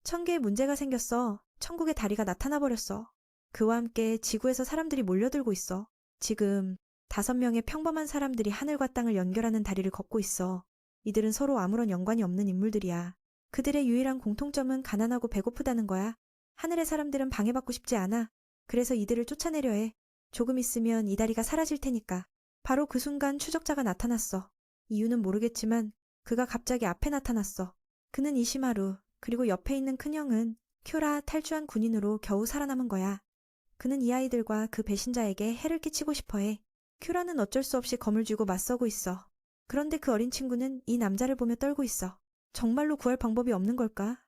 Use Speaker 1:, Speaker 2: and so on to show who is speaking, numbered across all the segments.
Speaker 1: 천계에 문제가 생겼어. 천국의 다리가 나타나 버렸어. 그와 함께 지구에서 사람들이 몰려들고 있어. 지금 5명의 평범한 사람들이 하늘과 땅을 연결하는 다리를 걷고 있어. 이들은 서로 아무런 연관이 없는 인물들이야. 그들의 유일한 공통점은 가난하고 배고프다는 거야. 하늘의 사람들은 방해받고 싶지 않아. 그래서 이들을 쫓아내려 해. 조금 있으면 이 다리가 사라질 테니까. 바로 그 순간 추적자가 나타났어. 이유는 모르겠지만 그가 갑자기 앞에 나타났어. 그는 이시마루, 그리고 옆에 있는 큰형은 큐라, 탈주한 군인으로 겨우 살아남은 거야. 그는 이 아이들과 그 배신자에게 해를 끼치고 싶어해. 큐라는 어쩔 수 없이 검을 쥐고 맞서고 있어. 그런데 그 어린 친구는 이 남자를 보며 떨고 있어. 정말로 구할 방법이 없는 걸까?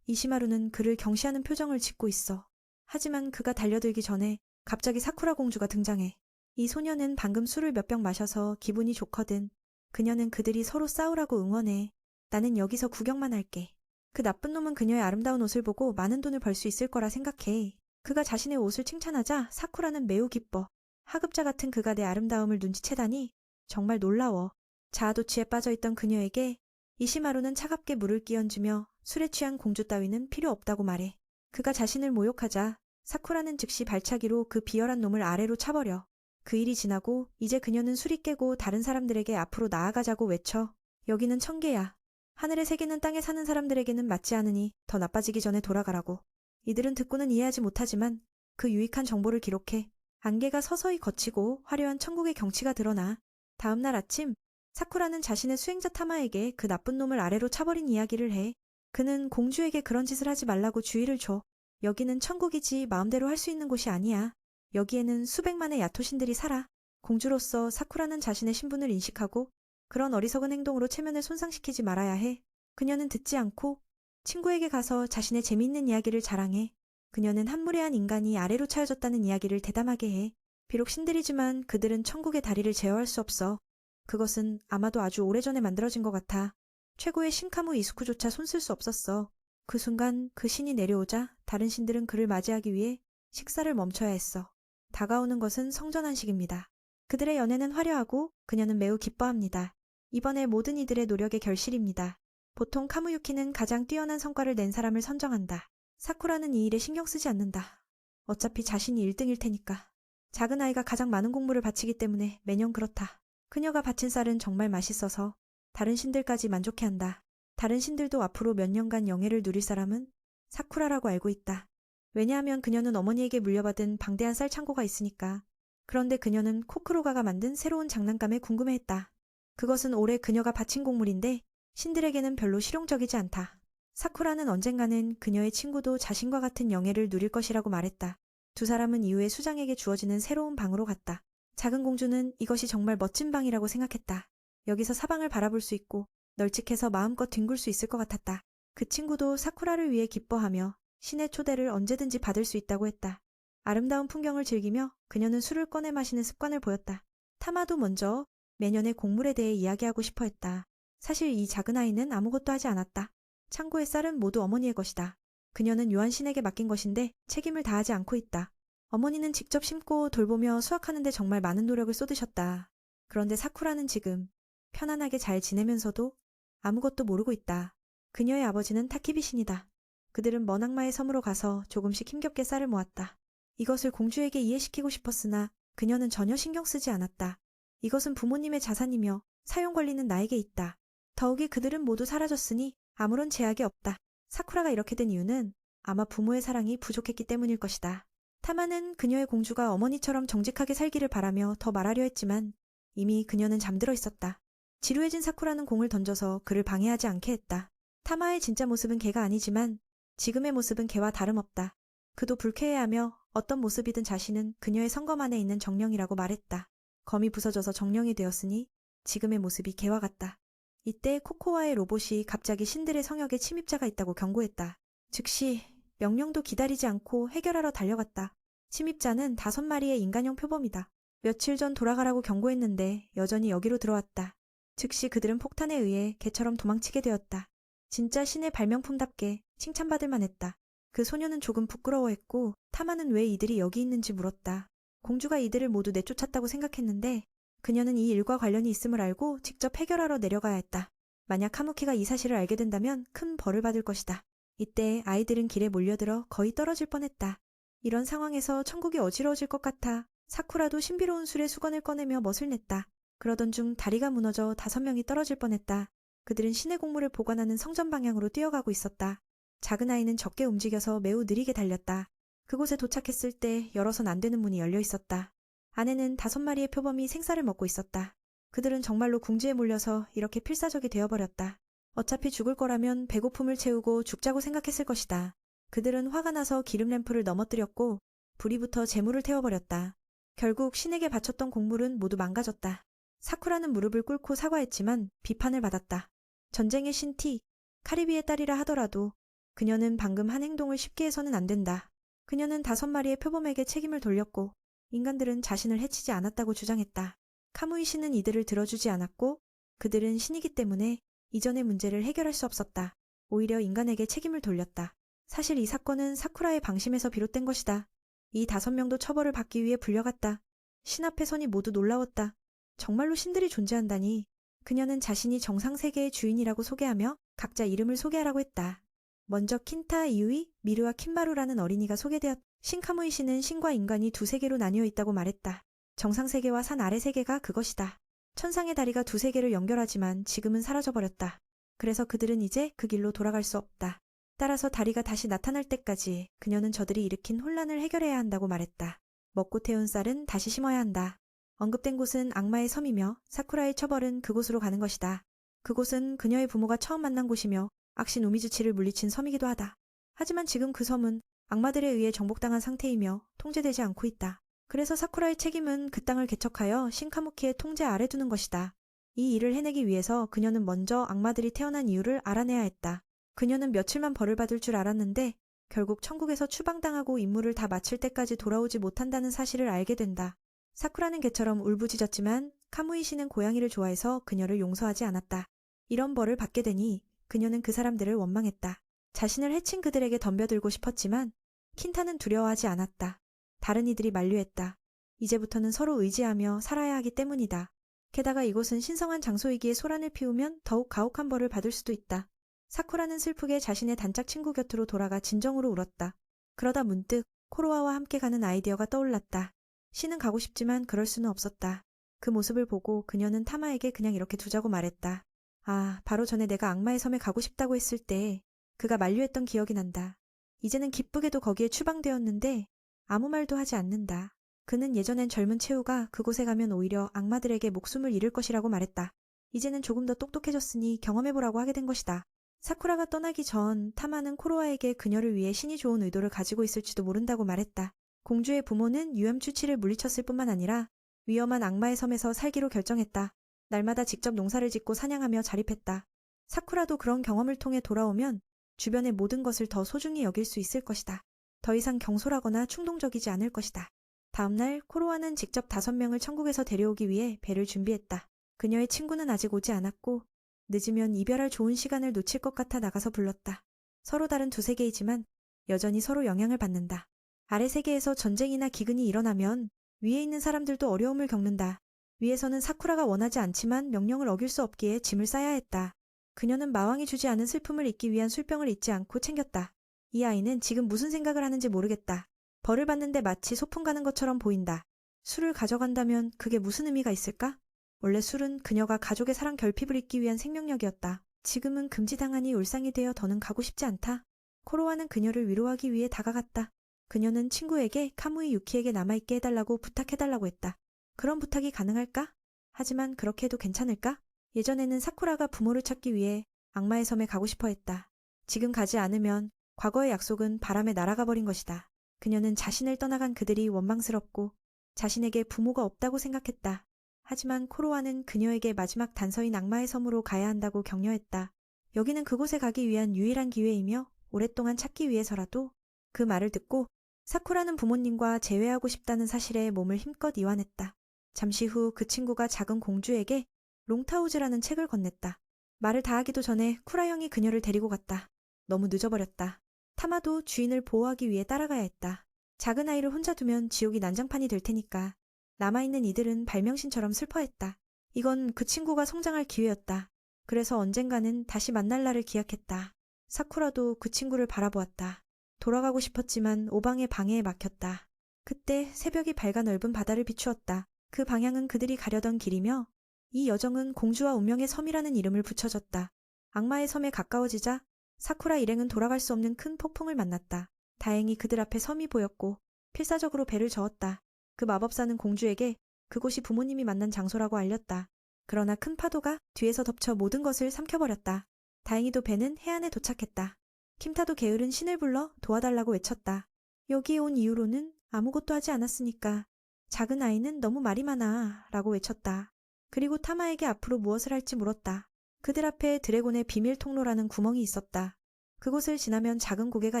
Speaker 1: 이시마루는 그를 경시하는 표정을 짓고 있어. 하지만 그가 달려들기 전에 갑자기 사쿠라 공주가 등장해. 이 소녀는 방금 술을 몇 병 마셔서 기분이 좋거든. 그녀는 그들이 서로 싸우라고 응원해. 나는 여기서 구경만 할게. 그 나쁜 놈은 그녀의 아름다운 옷을 보고 많은 돈을 벌 수 있을 거라 생각해. 그가 자신의 옷을 칭찬하자 사쿠라는 매우 기뻐. 하급자 같은 그가 내 아름다움을 눈치채다니 정말 놀라워. 자아도취에 빠져있던 그녀에게 이시마루는 차갑게 물을 끼얹으며 술에 취한 공주 따위는 필요 없다고 말해. 그가 자신을 모욕하자 사쿠라는 즉시 발차기로 그 비열한 놈을 아래로 차버려. 그 일이 지나고 이제 그녀는 술이 깨고 다른 사람들에게 앞으로 나아가자고 외쳐. 여기는 천계야. 하늘의 세계는 땅에 사는 사람들에게는 맞지 않으니 더 나빠지기 전에 돌아가라고. 이들은 듣고는 이해하지 못하지만 그 유익한 정보를 기록해. 안개가 서서히 걷히고 화려한 천국의 경치가 드러나. 다음 날 아침 사쿠라는 자신의 수행자 타마에게 그 나쁜 놈을 아래로 차버린 이야기를 해. 그는 공주에게 그런 짓을 하지 말라고 주의를 줘. 여기는 천국이지 마음대로 할 수 있는 곳이 아니야. 여기에는 수백만의 야토신들이 살아. 공주로서 사쿠라는 자신의 신분을 인식하고 그런 어리석은 행동으로 체면을 손상시키지 말아야 해. 그녀는 듣지 않고 친구에게 가서 자신의 재미있는 이야기를 자랑해. 그녀는 한 무례한 인간이 아래로 차여졌다는 이야기를 대담하게 해. 비록 신들이지만 그들은 천국의 다리를 제어할 수 없어. 그것은 아마도 아주 오래전에 만들어진 것 같아. 최고의 신카무 이스쿠조차 손쓸 수 없었어. 그 순간 그 신이 내려오자 다른 신들은 그를 맞이하기 위해 식사를 멈춰야 했어. 다가오는 것은 성전환식입니다. 그들의 연애는 화려하고 그녀는 매우 기뻐합니다. 이번에 모든 이들의 노력의 결실입니다. 보통 카무유키는 가장 뛰어난 성과를 낸 사람을 선정한다. 사쿠라는 이 일에 신경 쓰지 않는다. 어차피 자신이 1등일 테니까. 작은 아이가 가장 많은 공물을 바치기 때문에 매년 그렇다. 그녀가 바친 쌀은 정말 맛있어서 다른 신들까지 만족해한다. 다른 신들도 앞으로 몇 년간 영예를 누릴 사람은 사쿠라라고 알고 있다. 왜냐하면 그녀는 어머니에게 물려받은 방대한 쌀 창고가 있으니까. 그런데 그녀는 코크로가가 만든 새로운 장난감에 궁금해했다. 그것은 올해 그녀가 바친 곡물인데 신들에게는 별로 실용적이지 않다. 사쿠라는 언젠가는 그녀의 친구도 자신과 같은 영예를 누릴 것이라고 말했다. 두 사람은 이후에 수장에게 주어지는 새로운 방으로 갔다. 작은 공주는 이것이 정말 멋진 방이라고 생각했다. 여기서 사방을 바라볼 수 있고 널찍해서 마음껏 뒹굴 수 있을 것 같았다. 그 친구도 사쿠라를 위해 기뻐하며 신의 초대를 언제든지 받을 수 있다고 했다. 아름다운 풍경을 즐기며 그녀는 술을 꺼내 마시는 습관을 보였다. 타마도 먼저 매년의 곡물에 대해 이야기하고 싶어 했다. 사실 이 작은 아이는 아무것도 하지 않았다. 창고의 쌀은 모두 어머니의 것이다. 그녀는 요한신에게 맡긴 것인데 책임을 다하지 않고 있다. 어머니는 직접 심고 돌보며 수확하는 데 정말 많은 노력을 쏟으셨다. 그런데 사쿠라는 지금 편안하게 잘 지내면서도 아무것도 모르고 있다. 그녀의 아버지는 타키비 신이다. 그들은 먼 악마의 섬으로 가서 조금씩 힘겹게 쌀을 모았다. 이것을 공주에게 이해시키고 싶었으나 그녀는 전혀 신경 쓰지 않았다. 이것은 부모님의 자산이며 사용 권리는 나에게 있다. 더욱이 그들은 모두 사라졌으니 아무런 제약이 없다. 사쿠라가 이렇게 된 이유는 아마 부모의 사랑이 부족했기 때문일 것이다. 타마는 그녀의 공주가 어머니처럼 정직하게 살기를 바라며 더 말하려 했지만 이미 그녀는 잠들어 있었다. 지루해진 사쿠라는 공을 던져서 그를 방해하지 않게 했다. 타마의 진짜 모습은 걔가 아니지만 지금의 모습은 걔와 다름없다. 그도 불쾌해하며 어떤 모습이든 자신은 그녀의 성검 안에 있는 정령이라고 말했다. 검이 부서져서 정령이 되었으니 지금의 모습이 걔와 같다. 이때 코코와의 로봇이 갑자기 신들의 성역에 침입자가 있다고 경고했다. 즉시 명령도 기다리지 않고 해결하러 달려갔다. 침입자는 5마리의 인간형 표범이다. 며칠 전 돌아가라고 경고했는데 여전히 여기로 들어왔다. 즉시 그들은 폭탄에 의해 개처럼 도망치게 되었다. 진짜 신의 발명품답게 칭찬받을 만했다. 그 소녀는 조금 부끄러워했고 타마는 왜 이들이 여기 있는지 물었다. 공주가 이들을 모두 내쫓았다고 생각했는데 그녀는 이 일과 관련이 있음을 알고 직접 해결하러 내려가야 했다. 만약 카무키가 이 사실을 알게 된다면 큰 벌을 받을 것이다. 이때 아이들은 길에 몰려들어 거의 떨어질 뻔했다. 이런 상황에서 천국이 어지러워질 것 같아 사쿠라도 신비로운 술의 수건을 꺼내며 멋을 냈다. 그러던 중 다리가 무너져 5명이 떨어질 뻔했다. 그들은 신의 공물을 보관하는 성전 방향으로 뛰어가고 있었다. 작은 아이는 적게 움직여서 매우 느리게 달렸다. 그곳에 도착했을 때 열어선 안 되는 문이 열려 있었다. 안에는 5마리의 표범이 생쌀을 먹고 있었다. 그들은 정말로 궁지에 몰려서 이렇게 필사적이 되어버렸다. 어차피 죽을 거라면 배고픔을 채우고 죽자고 생각했을 것이다. 그들은 화가 나서 기름 램프를 넘어뜨렸고 불이 붙어 재물을 태워버렸다. 결국 신에게 바쳤던 곡물은 모두 망가졌다. 사쿠라는 무릎을 꿇고 사과했지만 비판을 받았다. 전쟁의 신 티, 카리비의 딸이라 하더라도 그녀는 방금 한 행동을 쉽게 해서는 안 된다. 그녀는 5마리의 표범에게 책임을 돌렸고 인간들은 자신을 해치지 않았다고 주장했다. 카무이 신은 이들을 들어주지 않았고 그들은 신이기 때문에 이전의 문제를 해결할 수 없었다. 오히려 인간에게 책임을 돌렸다. 사실 이 사건은 사쿠라의 방심에서 비롯된 것이다. 이 5명도 처벌을 받기 위해 불려갔다. 신 앞에 서니 모두 놀라웠다. 정말로 신들이 존재한다니. 그녀는 자신이 정상세계의 주인이라고 소개하며 각자 이름을 소개하라고 했다. 먼저 킨타 이우이, 미르와 킨마루라는 어린이가 소개되었다. 신카무이 씨는 신과 인간이 2세계로 나뉘어 있다고 말했다. 정상세계와 산 아래 세계가 그것이다. 천상의 다리가 2세계를 연결하지만 지금은 사라져버렸다. 그래서 그들은 이제 그 길로 돌아갈 수 없다. 따라서 다리가 다시 나타날 때까지 그녀는 저들이 일으킨 혼란을 해결해야 한다고 말했다. 먹고 태운 쌀은 다시 심어야 한다. 언급된 곳은 악마의 섬이며 사쿠라의 처벌은 그곳으로 가는 것이다. 그곳은 그녀의 부모가 처음 만난 곳이며 악신 우미즈치를 물리친 섬이기도 하다. 하지만 지금 그 섬은 악마들에 의해 정복당한 상태이며 통제되지 않고 있다. 그래서 사쿠라의 책임은 그 땅을 개척하여 신카무키의 통제 아래 두는 것이다. 이 일을 해내기 위해서 그녀는 먼저 악마들이 태어난 이유를 알아내야 했다. 그녀는 며칠만 벌을 받을 줄 알았는데 결국 천국에서 추방당하고 임무를 다 마칠 때까지 돌아오지 못한다는 사실을 알게 된다. 사쿠라는 개처럼 울부짖었지만 카무이 씨는 고양이를 좋아해서 그녀를 용서하지 않았다. 이런 벌을 받게 되니 그녀는 그 사람들을 원망했다. 자신을 해친 그들에게 덤벼들고 싶었지만 킨타는 두려워하지 않았다. 다른 이들이 만류했다. 이제부터는 서로 의지하며 살아야 하기 때문이다. 게다가 이곳은 신성한 장소이기에 소란을 피우면 더욱 가혹한 벌을 받을 수도 있다. 사쿠라는 슬프게 자신의 단짝 친구 곁으로 돌아가 진정으로 울었다. 그러다 문득 코로아와 함께 가는 아이디어가 떠올랐다. 신은 가고 싶지만 그럴 수는 없었다. 그 모습을 보고 그녀는 타마에게 그냥 이렇게 두자고 말했다. 아, 바로 전에 내가 악마의 섬에 가고 싶다고 했을 때 그가 만류했던 기억이 난다. 이제는 기쁘게도 거기에 추방되었는데 아무 말도 하지 않는다. 그는 예전엔 젊은 채우가 그곳에 가면 오히려 악마들에게 목숨을 잃을 것이라고 말했다. 이제는 조금 더 똑똑해졌으니 경험해보라고 하게 된 것이다. 사쿠라가 떠나기 전 타마는 코로아에게 그녀를 위해 신이 좋은 의도를 가지고 있을지도 모른다고 말했다. 공주의 부모는 유염추치를 물리쳤을 뿐만 아니라 위험한 악마의 섬에서 살기로 결정했다. 날마다 직접 농사를 짓고 사냥하며 자립했다. 사쿠라도 그런 경험을 통해 돌아오면 주변의 모든 것을 더 소중히 여길 수 있을 것이다. 더 이상 경솔하거나 충동적이지 않을 것이다. 다음날 코로아는 직접 5명을 천국에서 데려오기 위해 배를 준비했다. 그녀의 친구는 아직 오지 않았고 늦으면 이별할 좋은 시간을 놓칠 것 같아 나가서 불렀다. 서로 다른 2세계이지만 여전히 서로 영향을 받는다. 아래 세계에서 전쟁이나 기근이 일어나면 위에 있는 사람들도 어려움을 겪는다. 위에서는 사쿠라가 원하지 않지만 명령을 어길 수 없기에 짐을 싸야 했다. 그녀는 마왕이 주지 않은 슬픔을 잊기 위한 술병을 잊지 않고 챙겼다. 이 아이는 지금 무슨 생각을 하는지 모르겠다. 벌을 받는데 마치 소풍 가는 것처럼 보인다. 술을 가져간다면 그게 무슨 의미가 있을까? 원래 술은 그녀가 가족의 사랑 결핍을 잊기 위한 생명력이었다. 지금은 금지당하니 울상이 되어 더는 가고 싶지 않다. 코로아는 그녀를 위로하기 위해 다가갔다. 그녀는 친구에게 카무이 유키에게 남아있게 해달라고 부탁해달라고 했다. 그런 부탁이 가능할까? 하지만 그렇게 해도 괜찮을까? 예전에는 사쿠라가 부모를 찾기 위해 악마의 섬에 가고 싶어 했다. 지금 가지 않으면 과거의 약속은 바람에 날아가 버린 것이다. 그녀는 자신을 떠나간 그들이 원망스럽고 자신에게 부모가 없다고 생각했다. 하지만 코로아는 그녀에게 마지막 단서인 악마의 섬으로 가야 한다고 격려했다. 여기는 그곳에 가기 위한 유일한 기회이며 오랫동안 찾기 위해서라도. 그 말을 듣고 사쿠라는 부모님과 재회하고 싶다는 사실에 몸을 힘껏 이완했다. 잠시 후 그 친구가 작은 공주에게 롱타우즈라는 책을 건넸다. 말을 다 하기도 전에 쿠라 형이 그녀를 데리고 갔다. 너무 늦어버렸다. 타마도 주인을 보호하기 위해 따라가야 했다. 작은 아이를 혼자 두면 지옥이 난장판이 될 테니까. 남아있는 이들은 발명신처럼 슬퍼했다. 이건 그 친구가 성장할 기회였다. 그래서 언젠가는 다시 만날 날을 기약했다. 사쿠라도 그 친구를 바라보았다. 돌아가고 싶었지만 오방의 방해에 막혔다. 그때 새벽이 밝아 넓은 바다를 비추었다. 그 방향은 그들이 가려던 길이며 이 여정은 공주와 운명의 섬이라는 이름을 붙여졌다. 악마의 섬에 가까워지자 사쿠라 일행은 돌아갈 수 없는 큰 폭풍을 만났다. 다행히 그들 앞에 섬이 보였고 필사적으로 배를 저었다. 그 마법사는 공주에게 그곳이 부모님이 만난 장소라고 알렸다. 그러나 큰 파도가 뒤에서 덮쳐 모든 것을 삼켜버렸다. 다행히도 배는 해안에 도착했다. 킴타도 게으른 신을 불러 도와달라고 외쳤다. 여기에 온 이후로는 아무것도 하지 않았으니까 작은 아이는 너무 말이 많아 라고 외쳤다. 그리고 타마에게 앞으로 무엇을 할지 물었다. 그들 앞에 드래곤의 비밀 통로라는 구멍이 있었다. 그곳을 지나면 작은 고개가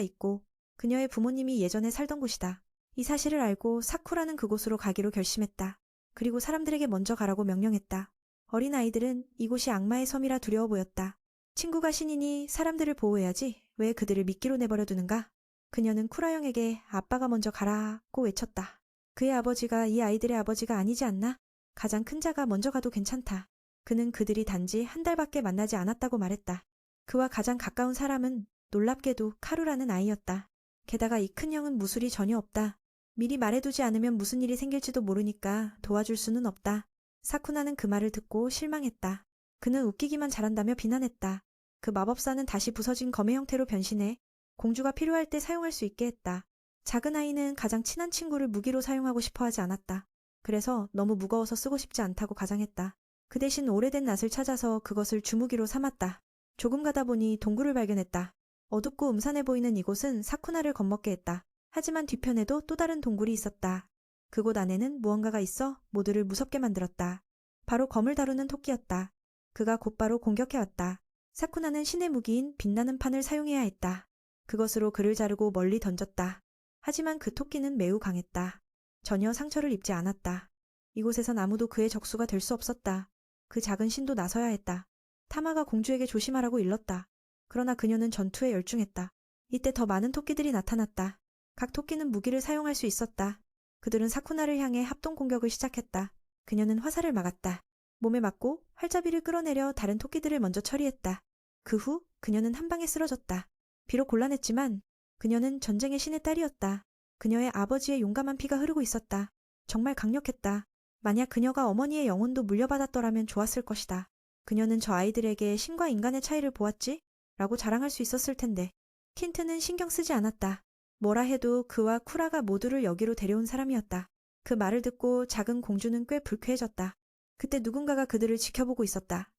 Speaker 1: 있고 그녀의 부모님이 예전에 살던 곳이다. 이 사실을 알고 사쿠라는 그곳으로 가기로 결심했다. 그리고 사람들에게 먼저 가라고 명령했다. 어린 아이들은 이곳이 악마의 섬이라 두려워 보였다. 친구가 신이니 사람들을 보호해야지 왜 그들을 미끼로 내버려 두는가? 그녀는 쿠라 형에게 아빠가 먼저 가라고 외쳤다. 그의 아버지가 이 아이들의 아버지가 아니지 않나? 가장 큰 자가 먼저 가도 괜찮다. 그는 그들이 단지 한 달밖에 만나지 않았다고 말했다. 그와 가장 가까운 사람은 놀랍게도 카루라는 아이였다. 게다가 이 큰 형은 무술이 전혀 없다. 미리 말해두지 않으면 무슨 일이 생길지도 모르니까 도와줄 수는 없다. 사쿠나는 그 말을 듣고 실망했다. 그는 웃기기만 잘한다며 비난했다. 그 마법사는 다시 부서진 검의 형태로 변신해 공주가 필요할 때 사용할 수 있게 했다. 작은 아이는 가장 친한 친구를 무기로 사용하고 싶어 하지 않았다. 그래서 너무 무거워서 쓰고 싶지 않다고 가장했다. 그 대신 오래된 낫을 찾아서 그것을 주무기로 삼았다. 조금 가다 보니 동굴을 발견했다. 어둡고 음산해 보이는 이곳은 사쿠나를 겁먹게 했다. 하지만 뒤편에도 또 다른 동굴이 있었다. 그곳 안에는 무언가가 있어 모두를 무섭게 만들었다. 바로 검을 다루는 토끼였다. 그가 곧바로 공격해왔다. 사쿠나는 신의 무기인 빛나는 판을 사용해야 했다. 그것으로 그를 자르고 멀리 던졌다. 하지만 그 토끼는 매우 강했다. 전혀 상처를 입지 않았다. 이곳에선 아무도 그의 적수가 될 수 없었다. 그 작은 신도 나서야 했다. 타마가 공주에게 조심하라고 일렀다. 그러나 그녀는 전투에 열중했다. 이때 더 많은 토끼들이 나타났다. 각 토끼는 무기를 사용할 수 있었다. 그들은 사쿠나를 향해 합동 공격을 시작했다. 그녀는 화살을 막았다. 몸에 맞고 활자비를 끌어내려 다른 토끼들을 먼저 처리했다. 그 후 그녀는 한 방에 쓰러졌다. 비록 곤란했지만 그녀는 전쟁의 신의 딸이었다. 그녀의 아버지의 용감한 피가 흐르고 있었다. 정말 강력했다. 만약 그녀가 어머니의 영혼도 물려받았더라면 좋았을 것이다. 그녀는 저 아이들에게 신과 인간의 차이를 보았지? 라고 자랑할 수 있었을 텐데. 킨트는 신경 쓰지 않았다. 뭐라 해도 그와 쿠라가 모두를 여기로 데려온 사람이었다. 그 말을 듣고 작은 공주는 꽤 불쾌해졌다. 그때 누군가가 그들을 지켜보고 있었다.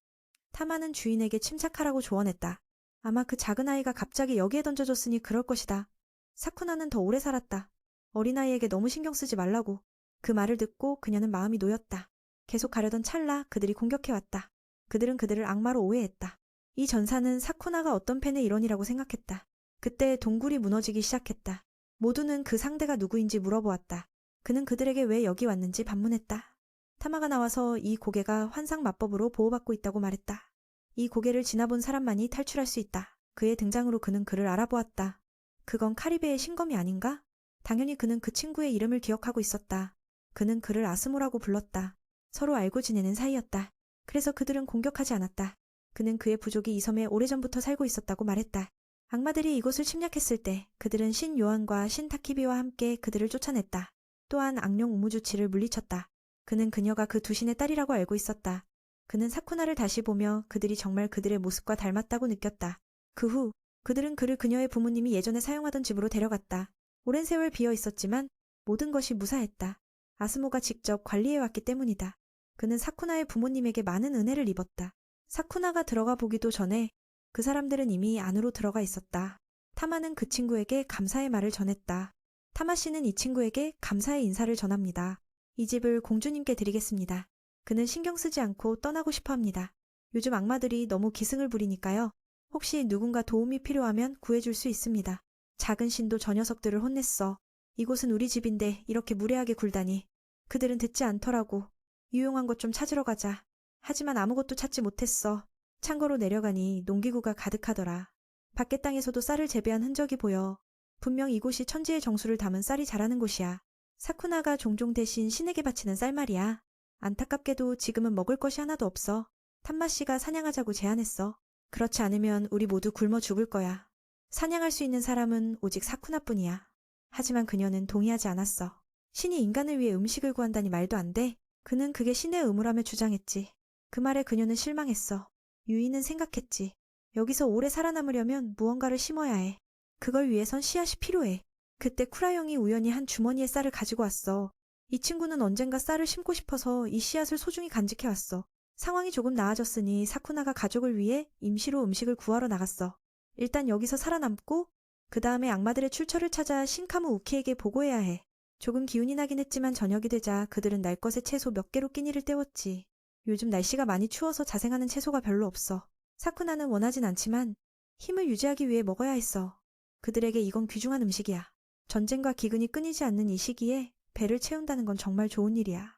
Speaker 1: 타마는 주인에게 침착하라고 조언했다. 아마 그 작은 아이가 갑자기 여기에 던져졌으니 그럴 것이다. 사쿠나는 더 오래 살았다. 어린아이에게 너무 신경 쓰지 말라고. 그 말을 듣고 그녀는 마음이 놓였다. 계속 가려던 찰나 그들이 공격해왔다. 그들은 그들을 악마로 오해했다. 이 전사는 사쿠나가 어떤 펜의 일원이라고 생각했다. 그때 동굴이 무너지기 시작했다. 모두는 그 상대가 누구인지 물어보았다. 그는 그들에게 왜 여기 왔는지 반문했다. 타마가 나와서 이 고개가 환상 마법으로 보호받고 있다고 말했다. 이 고개를 지나본 사람만이 탈출할 수 있다. 그의 등장으로 그는 그를 알아보았다. 그건 카리베의 신검이 아닌가? 당연히 그는 그 친구의 이름을 기억하고 있었다. 그는 그를 아스모라고 불렀다. 서로 알고 지내는 사이였다. 그래서 그들은 공격하지 않았다. 그는 그의 부족이 이 섬에 오래전부터 살고 있었다고 말했다. 악마들이 이곳을 침략했을 때 그들은 신 요한과 신 타키비와 함께 그들을 쫓아냈다. 또한 악령 우무주치를 물리쳤다. 그는 그녀가 그 두 신의 딸이라고 알고 있었다. 그는 사쿠나를 다시 보며 그들이 정말 그들의 모습과 닮았다고 느꼈다. 그 후 그들은 그를 그녀의 부모님이 예전에 사용하던 집으로 데려갔다. 오랜 세월 비어 있었지만 모든 것이 무사했다. 아스모가 직접 관리해왔기 때문이다. 그는 사쿠나의 부모님에게 많은 은혜를 입었다. 사쿠나가 들어가 보기도 전에 그 사람들은 이미 안으로 들어가 있었다. 타마는 그 친구에게 감사의 말을 전했다. 타마 씨는 이 친구에게 감사의 인사를 전합니다. 이 집을 공주님께 드리겠습니다. 그는 신경 쓰지 않고 떠나고 싶어 합니다. 요즘 악마들이 너무 기승을 부리니까요. 혹시 누군가 도움이 필요하면 구해줄 수 있습니다. 작은 신도 저 녀석들을 혼냈어. 이곳은 우리 집인데 이렇게 무례하게 굴다니. 그들은 듣지 않더라고. 유용한 것 좀 찾으러 가자. 하지만 아무것도 찾지 못했어. 창고로 내려가니 농기구가 가득하더라. 밖에 땅에서도 쌀을 재배한 흔적이 보여. 분명 이곳이 천지의 정수를 담은 쌀이 자라는 곳이야. 사쿠나가 종종 대신 신에게 바치는 쌀 말이야. 안타깝게도 지금은 먹을 것이 하나도 없어. 탄마씨가 사냥하자고 제안했어. 그렇지 않으면 우리 모두 굶어 죽을 거야. 사냥할 수 있는 사람은 오직 사쿠나뿐이야. 하지만 그녀는 동의하지 않았어. 신이 인간을 위해 음식을 구한다니 말도 안 돼. 그는 그게 신의 의무라며 주장했지. 그 말에 그녀는 실망했어. 유이는 생각했지. 여기서 오래 살아남으려면 무언가를 심어야 해. 그걸 위해선 씨앗이 필요해. 그때 쿠라 형이 우연히 한 주머니에 쌀을 가지고 왔어. 이 친구는 언젠가 쌀을 심고 싶어서 이 씨앗을 소중히 간직해왔어. 상황이 조금 나아졌으니 사쿠나가 가족을 위해 임시로 음식을 구하러 나갔어. 일단 여기서 살아남고 그 다음에 악마들의 출처를 찾아 신카무 우키에게 보고해야 해. 조금 기운이 나긴 했지만 저녁이 되자 그들은 날 것의 채소 몇 개로 끼니를 때웠지. 요즘 날씨가 많이 추워서 자생하는 채소가 별로 없어. 사쿠나는 원하진 않지만 힘을 유지하기 위해 먹어야 했어. 그들에게 이건 귀중한 음식이야. 전쟁과 기근이 끊이지 않는 이 시기에 배를 채운다는 건 정말 좋은 일이야.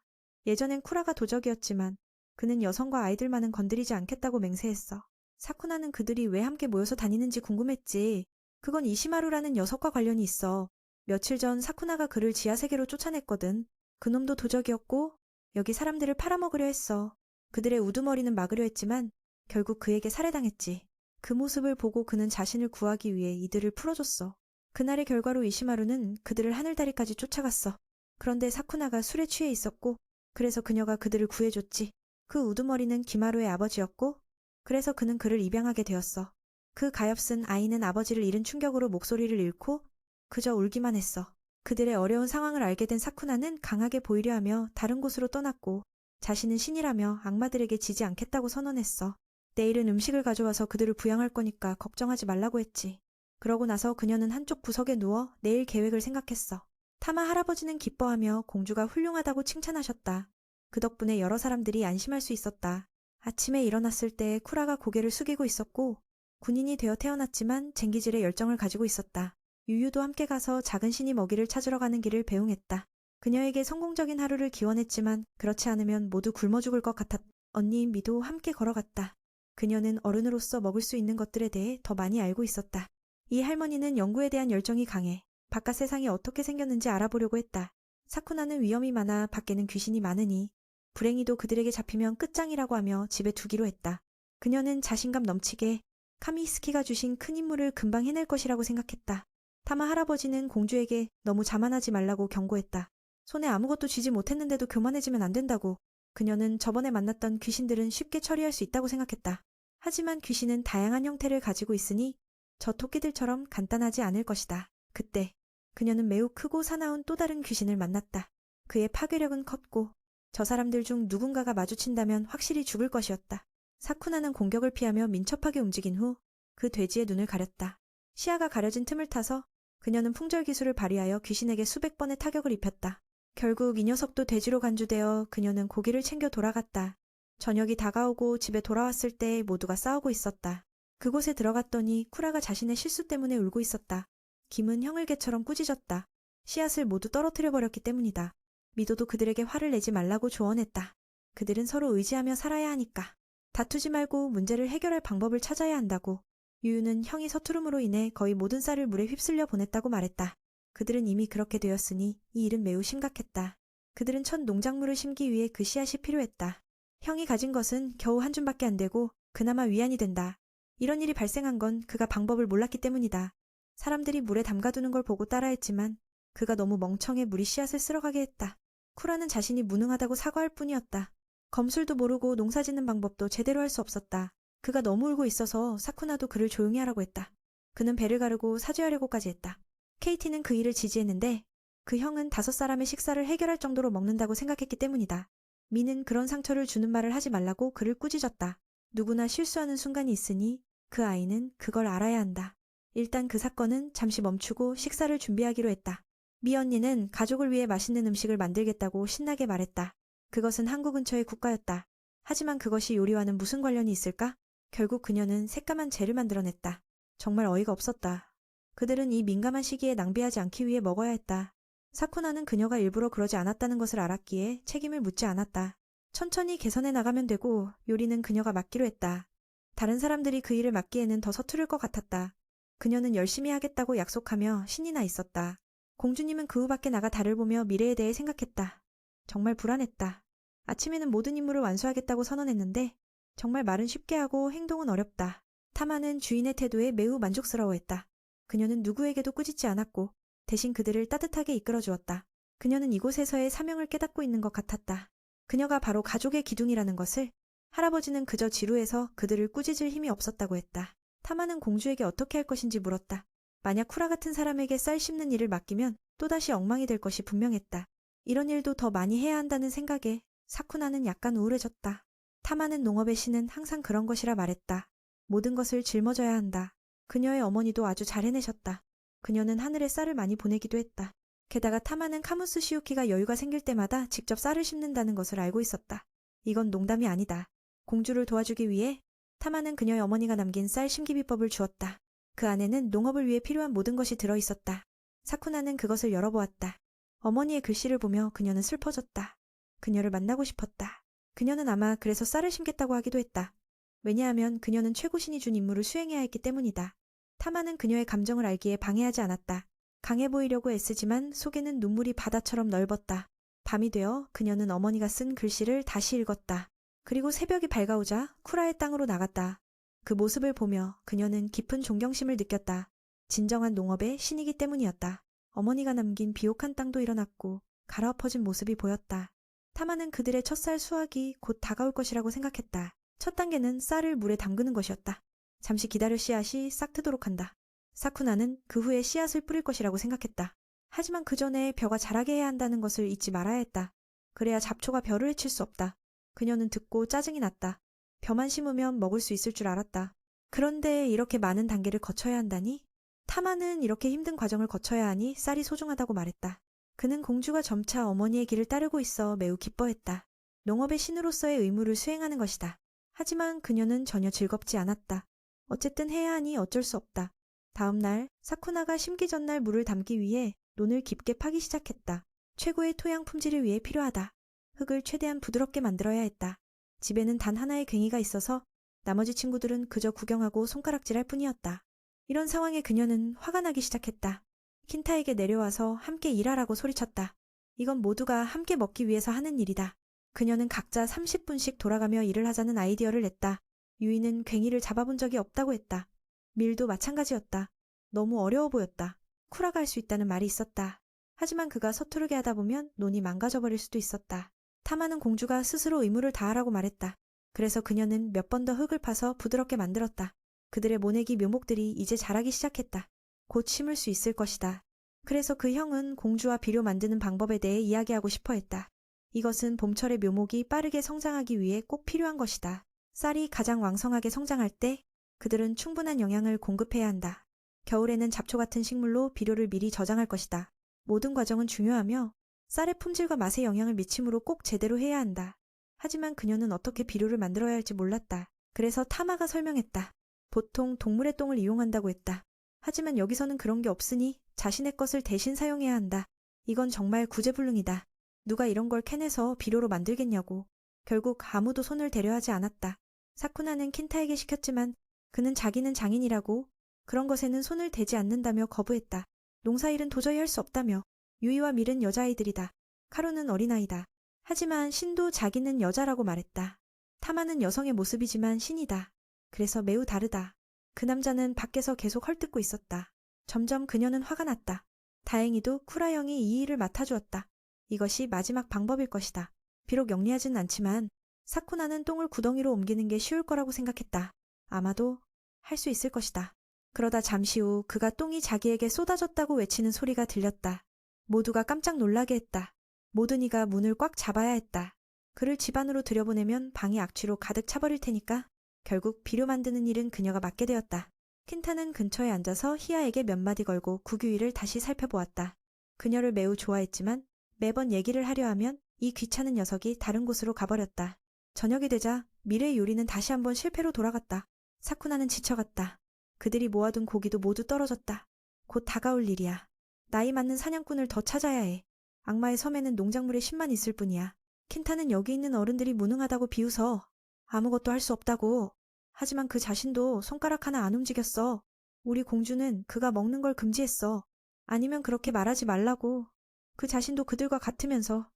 Speaker 1: 예전엔 쿠라가 도적이었지만 그는 여성과 아이들만은 건드리지 않겠다고 맹세했어. 사쿠나는 그들이 왜 함께 모여서 다니는지 궁금했지. 그건 이시마루라는 녀석과 관련이 있어. 며칠 전 사쿠나가 그를 지하세계로 쫓아냈거든. 그놈도 도적이었고 여기 사람들을 팔아먹으려 했어. 그들의 우두머리는 막으려 했지만 결국 그에게 살해당했지. 그 모습을 보고 그는 자신을 구하기 위해 이들을 풀어줬어. 그날의 결과로 이시마루는 그들을 하늘다리까지 쫓아갔어. 그런데 사쿠나가 술에 취해 있었고 그래서 그녀가 그들을 구해줬지. 그 우두머리는 기마루의 아버지였고 그래서 그는 그를 입양하게 되었어. 그 가엾은 아이는 아버지를 잃은 충격으로 목소리를 잃고 그저 울기만 했어. 그들의 어려운 상황을 알게 된 사쿠나는 강하게 보이려 하며 다른 곳으로 떠났고 자신은 신이라며 악마들에게 지지 않겠다고 선언했어. 내일은 음식을 가져와서 그들을 부양할 거니까 걱정하지 말라고 했지. 그러고 나서 그녀는 한쪽 구석에 누워 내일 계획을 생각했어. 타마 할아버지는 기뻐하며 공주가 훌륭하다고 칭찬하셨다. 그 덕분에 여러 사람들이 안심할 수 있었다. 아침에 일어났을 때 쿠라가 고개를 숙이고 있었고 군인이 되어 태어났지만 쟁기질의 열정을 가지고 있었다. 유유도 함께 가서 작은 신이 먹이를 찾으러 가는 길을 배웅했다. 그녀에게 성공적인 하루를 기원했지만 그렇지 않으면 모두 굶어 죽을 것 같았다. 언니인 미도 함께 걸어갔다. 그녀는 어른으로서 먹을 수 있는 것들에 대해 더 많이 알고 있었다. 이 할머니는 연구에 대한 열정이 강해 바깥 세상이 어떻게 생겼는지 알아보려고 했다. 사쿠나는 위험이 많아 밖에는 귀신이 많으니 불행히도 그들에게 잡히면 끝장이라고 하며 집에 두기로 했다. 그녀는 자신감 넘치게 카미스키가 주신 큰 임무를 금방 해낼 것이라고 생각했다. 타마 할아버지는 공주에게 너무 자만하지 말라고 경고했다. 손에 아무것도 쥐지 못했는데도 교만해지면 안 된다고. 그녀는 저번에 만났던 귀신들은 쉽게 처리할 수 있다고 생각했다. 하지만 귀신은 다양한 형태를 가지고 있으니 저 토끼들처럼 간단하지 않을 것이다. 그때 그녀는 매우 크고 사나운 또 다른 귀신을 만났다. 그의 파괴력은 컸고 저 사람들 중 누군가가 마주친다면 확실히 죽을 것이었다. 사쿠나는 공격을 피하며 민첩하게 움직인 후 그 돼지의 눈을 가렸다. 시야가 가려진 틈을 타서 그녀는 풍절 기술을 발휘하여 귀신에게 수백 번의 타격을 입혔다. 결국 이 녀석도 돼지로 간주되어 그녀는 고기를 챙겨 돌아갔다. 저녁이 다가오고 집에 돌아왔을 때 모두가 싸우고 있었다. 그곳에 들어갔더니 쿠라가 자신의 실수 때문에 울고 있었다. 김은 형을개처럼 꾸짖었다. 씨앗을 모두 떨어뜨려 버렸기 때문이다. 미도도 그들에게 화를 내지 말라고 조언했다. 그들은 서로 의지하며 살아야 하니까. 다투지 말고 문제를 해결할 방법을 찾아야 한다고. 유유는 형이 서투름으로 인해 거의 모든 쌀을 물에 휩쓸려 보냈다고 말했다. 그들은 이미 그렇게 되었으니 이 일은 매우 심각했다. 그들은 첫 농작물을 심기 위해 그 씨앗이 필요했다. 형이 가진 것은 겨우 한 줌밖에 안 되고 그나마 위안이 된다. 이런 일이 발생한 건 그가 방법을 몰랐기 때문이다. 사람들이 물에 담가두는 걸 보고 따라했지만 그가 너무 멍청해 물이 씨앗을 쓸어가게 했다. 쿠라는 자신이 무능하다고 사과할 뿐이었다. 검술도 모르고 농사짓는 방법도 제대로 할 수 없었다. 그가 너무 울고 있어서 사쿠나도 그를 조용히 하라고 했다. 그는 배를 가르고 사죄하려고까지 했다. 케이티는 그 일을 지지했는데 그 형은 5사람의 식사를 해결할 정도로 먹는다고 생각했기 때문이다. 미는 그런 상처를 주는 말을 하지 말라고 그를 꾸짖었다. 누구나 실수하는 순간이 있으니 그 아이는 그걸 알아야 한다. 일단 그 사건은 잠시 멈추고 식사를 준비하기로 했다. 미 언니는 가족을 위해 맛있는 음식을 만들겠다고 신나게 말했다. 그것은 항구 근처의 국가였다. 하지만 그것이 요리와는 무슨 관련이 있을까? 결국 그녀는 새까만 젤을 만들어냈다. 정말 어이가 없었다. 그들은 이 민감한 시기에 낭비하지 않기 위해 먹어야 했다. 사쿠나는 그녀가 일부러 그러지 않았다는 것을 알았기에 책임을 묻지 않았다. 천천히 개선해 나가면 되고 요리는 그녀가 맡기로 했다. 다른 사람들이 그 일을 맡기에는 더 서투를 것 같았다. 그녀는 열심히 하겠다고 약속하며 신이 나 있었다. 공주님은 그 후 밖에 나가 달을 보며 미래에 대해 생각했다. 정말 불안했다. 아침에는 모든 임무를 완수하겠다고 선언했는데 정말 말은 쉽게 하고 행동은 어렵다. 타마는 주인의 태도에 매우 만족스러워했다. 그녀는 누구에게도 꾸짖지 않았고 대신 그들을 따뜻하게 이끌어 주었다. 그녀는 이곳에서의 사명을 깨닫고 있는 것 같았다. 그녀가 바로 가족의 기둥이라는 것을. 할아버지는 그저 지루해서 그들을 꾸짖을 힘이 없었다고 했다. 타마는 공주에게 어떻게 할 것인지 물었다. 만약 쿠라 같은 사람에게 쌀 씹는 일을 맡기면 또다시 엉망이 될 것이 분명했다. 이런 일도 더 많이 해야 한다는 생각에 사쿠나는 약간 우울해졌다. 타마는 농업의 신은 항상 그런 것이라 말했다. 모든 것을 짊어져야 한다. 그녀의 어머니도 아주 잘 해내셨다. 그녀는 하늘에 쌀을 많이 보내기도 했다. 게다가 타마는 카무스 시우키가 여유가 생길 때마다 직접 쌀을 씹는다는 것을 알고 있었다. 이건 농담이 아니다. 공주를 도와주기 위해 타마는 그녀의 어머니가 남긴 쌀 심기 비법을 주었다. 그 안에는 농업을 위해 필요한 모든 것이 들어있었다. 사쿠나는 그것을 열어보았다. 어머니의 글씨를 보며 그녀는 슬퍼졌다. 그녀를 만나고 싶었다. 그녀는 아마 그래서 쌀을 심겠다고 하기도 했다. 왜냐하면 그녀는 최고신이 준 임무를 수행해야 했기 때문이다. 타마는 그녀의 감정을 알기에 방해하지 않았다. 강해 보이려고 애쓰지만 속에는 눈물이 바다처럼 넓었다. 밤이 되어 그녀는 어머니가 쓴 글씨를 다시 읽었다. 그리고 새벽이 밝아오자 쿠라의 땅으로 나갔다. 그 모습을 보며 그녀는 깊은 존경심을 느꼈다. 진정한 농업의 신이기 때문이었다. 어머니가 남긴 비옥한 땅도 일어났고 갈아엎어진 모습이 보였다. 타마는 그들의 첫쌀 수확이 곧 다가올 것이라고 생각했다. 첫 단계는 쌀을 물에 담그는 것이었다. 잠시 기다려 씨앗이 싹 트도록 한다. 사쿠나는 그 후에 씨앗을 뿌릴 것이라고 생각했다. 하지만 그 전에 벼가 자라게 해야 한다는 것을 잊지 말아야 했다. 그래야 잡초가 벼를 해칠 수 없다. 그녀는 듣고 짜증이 났다. 벼만 심으면 먹을 수 있을 줄 알았다. 그런데 이렇게 많은 단계를 거쳐야 한다니? 타마는 이렇게 힘든 과정을 거쳐야 하니 쌀이 소중하다고 말했다. 그는 공주가 점차 어머니의 길을 따르고 있어 매우 기뻐했다. 농업의 신으로서의 의무를 수행하는 것이다. 하지만 그녀는 전혀 즐겁지 않았다. 어쨌든 해야 하니 어쩔 수 없다. 다음 날 사쿠나가 심기 전날 물을 담기 위해 논을 깊게 파기 시작했다. 최고의 토양 품질을 위해 필요하다. 흙을 최대한 부드럽게 만들어야 했다. 집에는 단 하나의 괭이가 있어서 나머지 친구들은 그저 구경하고 손가락질할 뿐이었다. 이런 상황에 그녀는 화가 나기 시작했다. 킨타에게 내려와서 함께 일하라고 소리쳤다. 이건 모두가 함께 먹기 위해서 하는 일이다. 그녀는 각자 30분씩 돌아가며 일을 하자는 아이디어를 냈다. 유이는 괭이를 잡아본 적이 없다고 했다. 밀도 마찬가지였다. 너무 어려워 보였다. 쿠라가 할 수 있다는 말이 있었다. 하지만 그가 서투르게 하다 보면 논이 망가져버릴 수도 있었다. 타마는 공주가 스스로 의무를 다하라고 말했다. 그래서 그녀는 몇 번 더 흙을 파서 부드럽게 만들었다. 그들의 모내기 묘목들이 이제 자라기 시작했다. 곧 심을 수 있을 것이다. 그래서 그 형은 공주와 비료 만드는 방법에 대해 이야기하고 싶어 했다. 이것은 봄철의 묘목이 빠르게 성장하기 위해 꼭 필요한 것이다. 쌀이 가장 왕성하게 성장할 때 그들은 충분한 영양을 공급해야 한다. 겨울에는 잡초 같은 식물로 비료를 미리 저장할 것이다. 모든 과정은 중요하며 쌀의 품질과 맛에 영향을 미치므로 꼭 제대로 해야 한다. 하지만 그녀는 어떻게 비료를 만들어야 할지 몰랐다. 그래서 타마가 설명했다. 보통 동물의 똥을 이용한다고 했다. 하지만 여기서는 그런 게 없으니 자신의 것을 대신 사용해야 한다. 이건 정말 구제불능이다. 누가 이런 걸 캐내서 비료로 만들겠냐고. 결국 아무도 손을 대려 하지 않았다. 사쿠나는 킨타에게 시켰지만 그는 자기는 장인이라고 그런 것에는 손을 대지 않는다며 거부했다. 농사일은 도저히 할 수 없다며. 유이와 밀은 여자아이들이다. 카루는 어린아이다. 하지만 신도 자기는 여자라고 말했다. 타마는 여성의 모습이지만 신이다. 그래서 매우 다르다. 그 남자는 밖에서 계속 헐뜯고 있었다. 점점 그녀는 화가 났다. 다행히도 쿠라 형이 이 일을 맡아주었다. 이것이 마지막 방법일 것이다. 비록 영리하진 않지만 사쿠나는 똥을 구덩이로 옮기는 게 쉬울 거라고 생각했다. 아마도 할 수 있을 것이다. 그러다 잠시 후 그가 똥이 자기에게 쏟아졌다고 외치는 소리가 들렸다. 모두가 깜짝 놀라게 했다. 모든 이가 문을 꽉 잡아야 했다. 그를 집 안으로 들여보내면 방이 악취로 가득 차버릴 테니까 결국 비료 만드는 일은 그녀가 맡게 되었다. 킨타는 근처에 앉아서 히아에게 몇 마디 걸고 구규이를 다시 살펴보았다. 그녀를 매우 좋아했지만 매번 얘기를 하려 하면 이 귀찮은 녀석이 다른 곳으로 가버렸다. 저녁이 되자 미래의 요리는 다시 한번 실패로 돌아갔다. 사쿠나는 지쳐갔다. 그들이 모아둔 고기도 모두 떨어졌다. 곧 다가올 일이야. 나이 맞는 사냥꾼을 더 찾아야 해. 악마의 섬에는 농작물의 신만 있을 뿐이야. 킨타는 여기 있는 어른들이 무능하다고 비웃어. 아무것도 할 수 없다고. 하지만 그 자신도 손가락 하나 안 움직였어. 우리 공주는 그가 먹는 걸 금지했어. 아니면 그렇게 말하지 말라고. 그 자신도 그들과 같으면서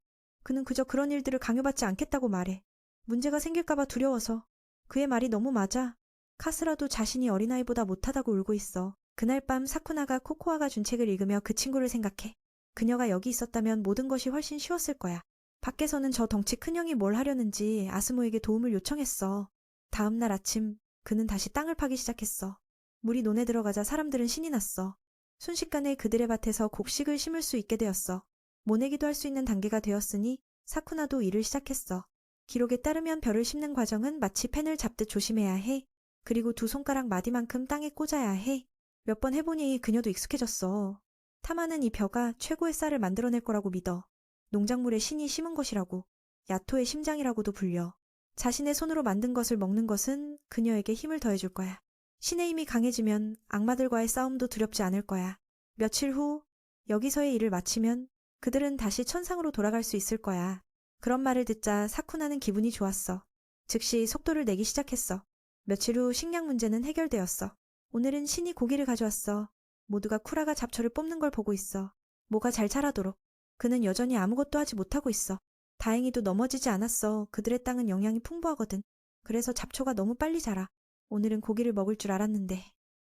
Speaker 1: 그는 그저 그런 일들을 강요받지 않겠다고 말해. 문제가 생길까봐 두려워서. 그의 말이 너무 맞아. 카스라도 자신이 어린아이보다 못하다고 울고 있어. 그날 밤 사쿠나가 코코아가 준 책을 읽으며 그 친구를 생각해. 그녀가 여기 있었다면 모든 것이 훨씬 쉬웠을 거야. 밖에서는 저 덩치 큰형이 뭘 하려는지 아스모에게 도움을 요청했어. 다음 날 아침 그는 다시 땅을 파기 시작했어. 물이 논에 들어가자 사람들은 신이 났어. 순식간에 그들의 밭에서 곡식을 심을 수 있게 되었어. 모내기도 할 수 있는 단계가 되었으니 사쿠나도 일을 시작했어. 기록에 따르면 벼를 심는 과정은 마치 펜을 잡듯 조심해야 해. 그리고 두 손가락 마디만큼 땅에 꽂아야 해. 몇 번 해보니 그녀도 익숙해졌어. 타마는 이 벼가 최고의 쌀을 만들어낼 거라고 믿어. 농작물에 신이 심은 것이라고. 야토의 심장이라고도 불려. 자신의 손으로 만든 것을 먹는 것은 그녀에게 힘을 더해줄 거야. 신의 힘이 강해지면 악마들과의 싸움도 두렵지 않을 거야. 며칠 후 여기서의 일을 마치면 그들은 다시 천상으로 돌아갈 수 있을 거야. 그런 말을 듣자 사쿠나는 기분이 좋았어. 즉시 속도를 내기 시작했어. 며칠 후 식량 문제는 해결되었어. 오늘은 신이 고기를 가져왔어. 모두가 쿠라가 잡초를 뽑는 걸 보고 있어. 뭐가 잘 자라도록. 그는 여전히 아무것도 하지 못하고 있어. 다행히도 넘어지지 않았어. 그들의 땅은 영양이 풍부하거든. 그래서 잡초가 너무 빨리 자라. 오늘은 고기를 먹을 줄 알았는데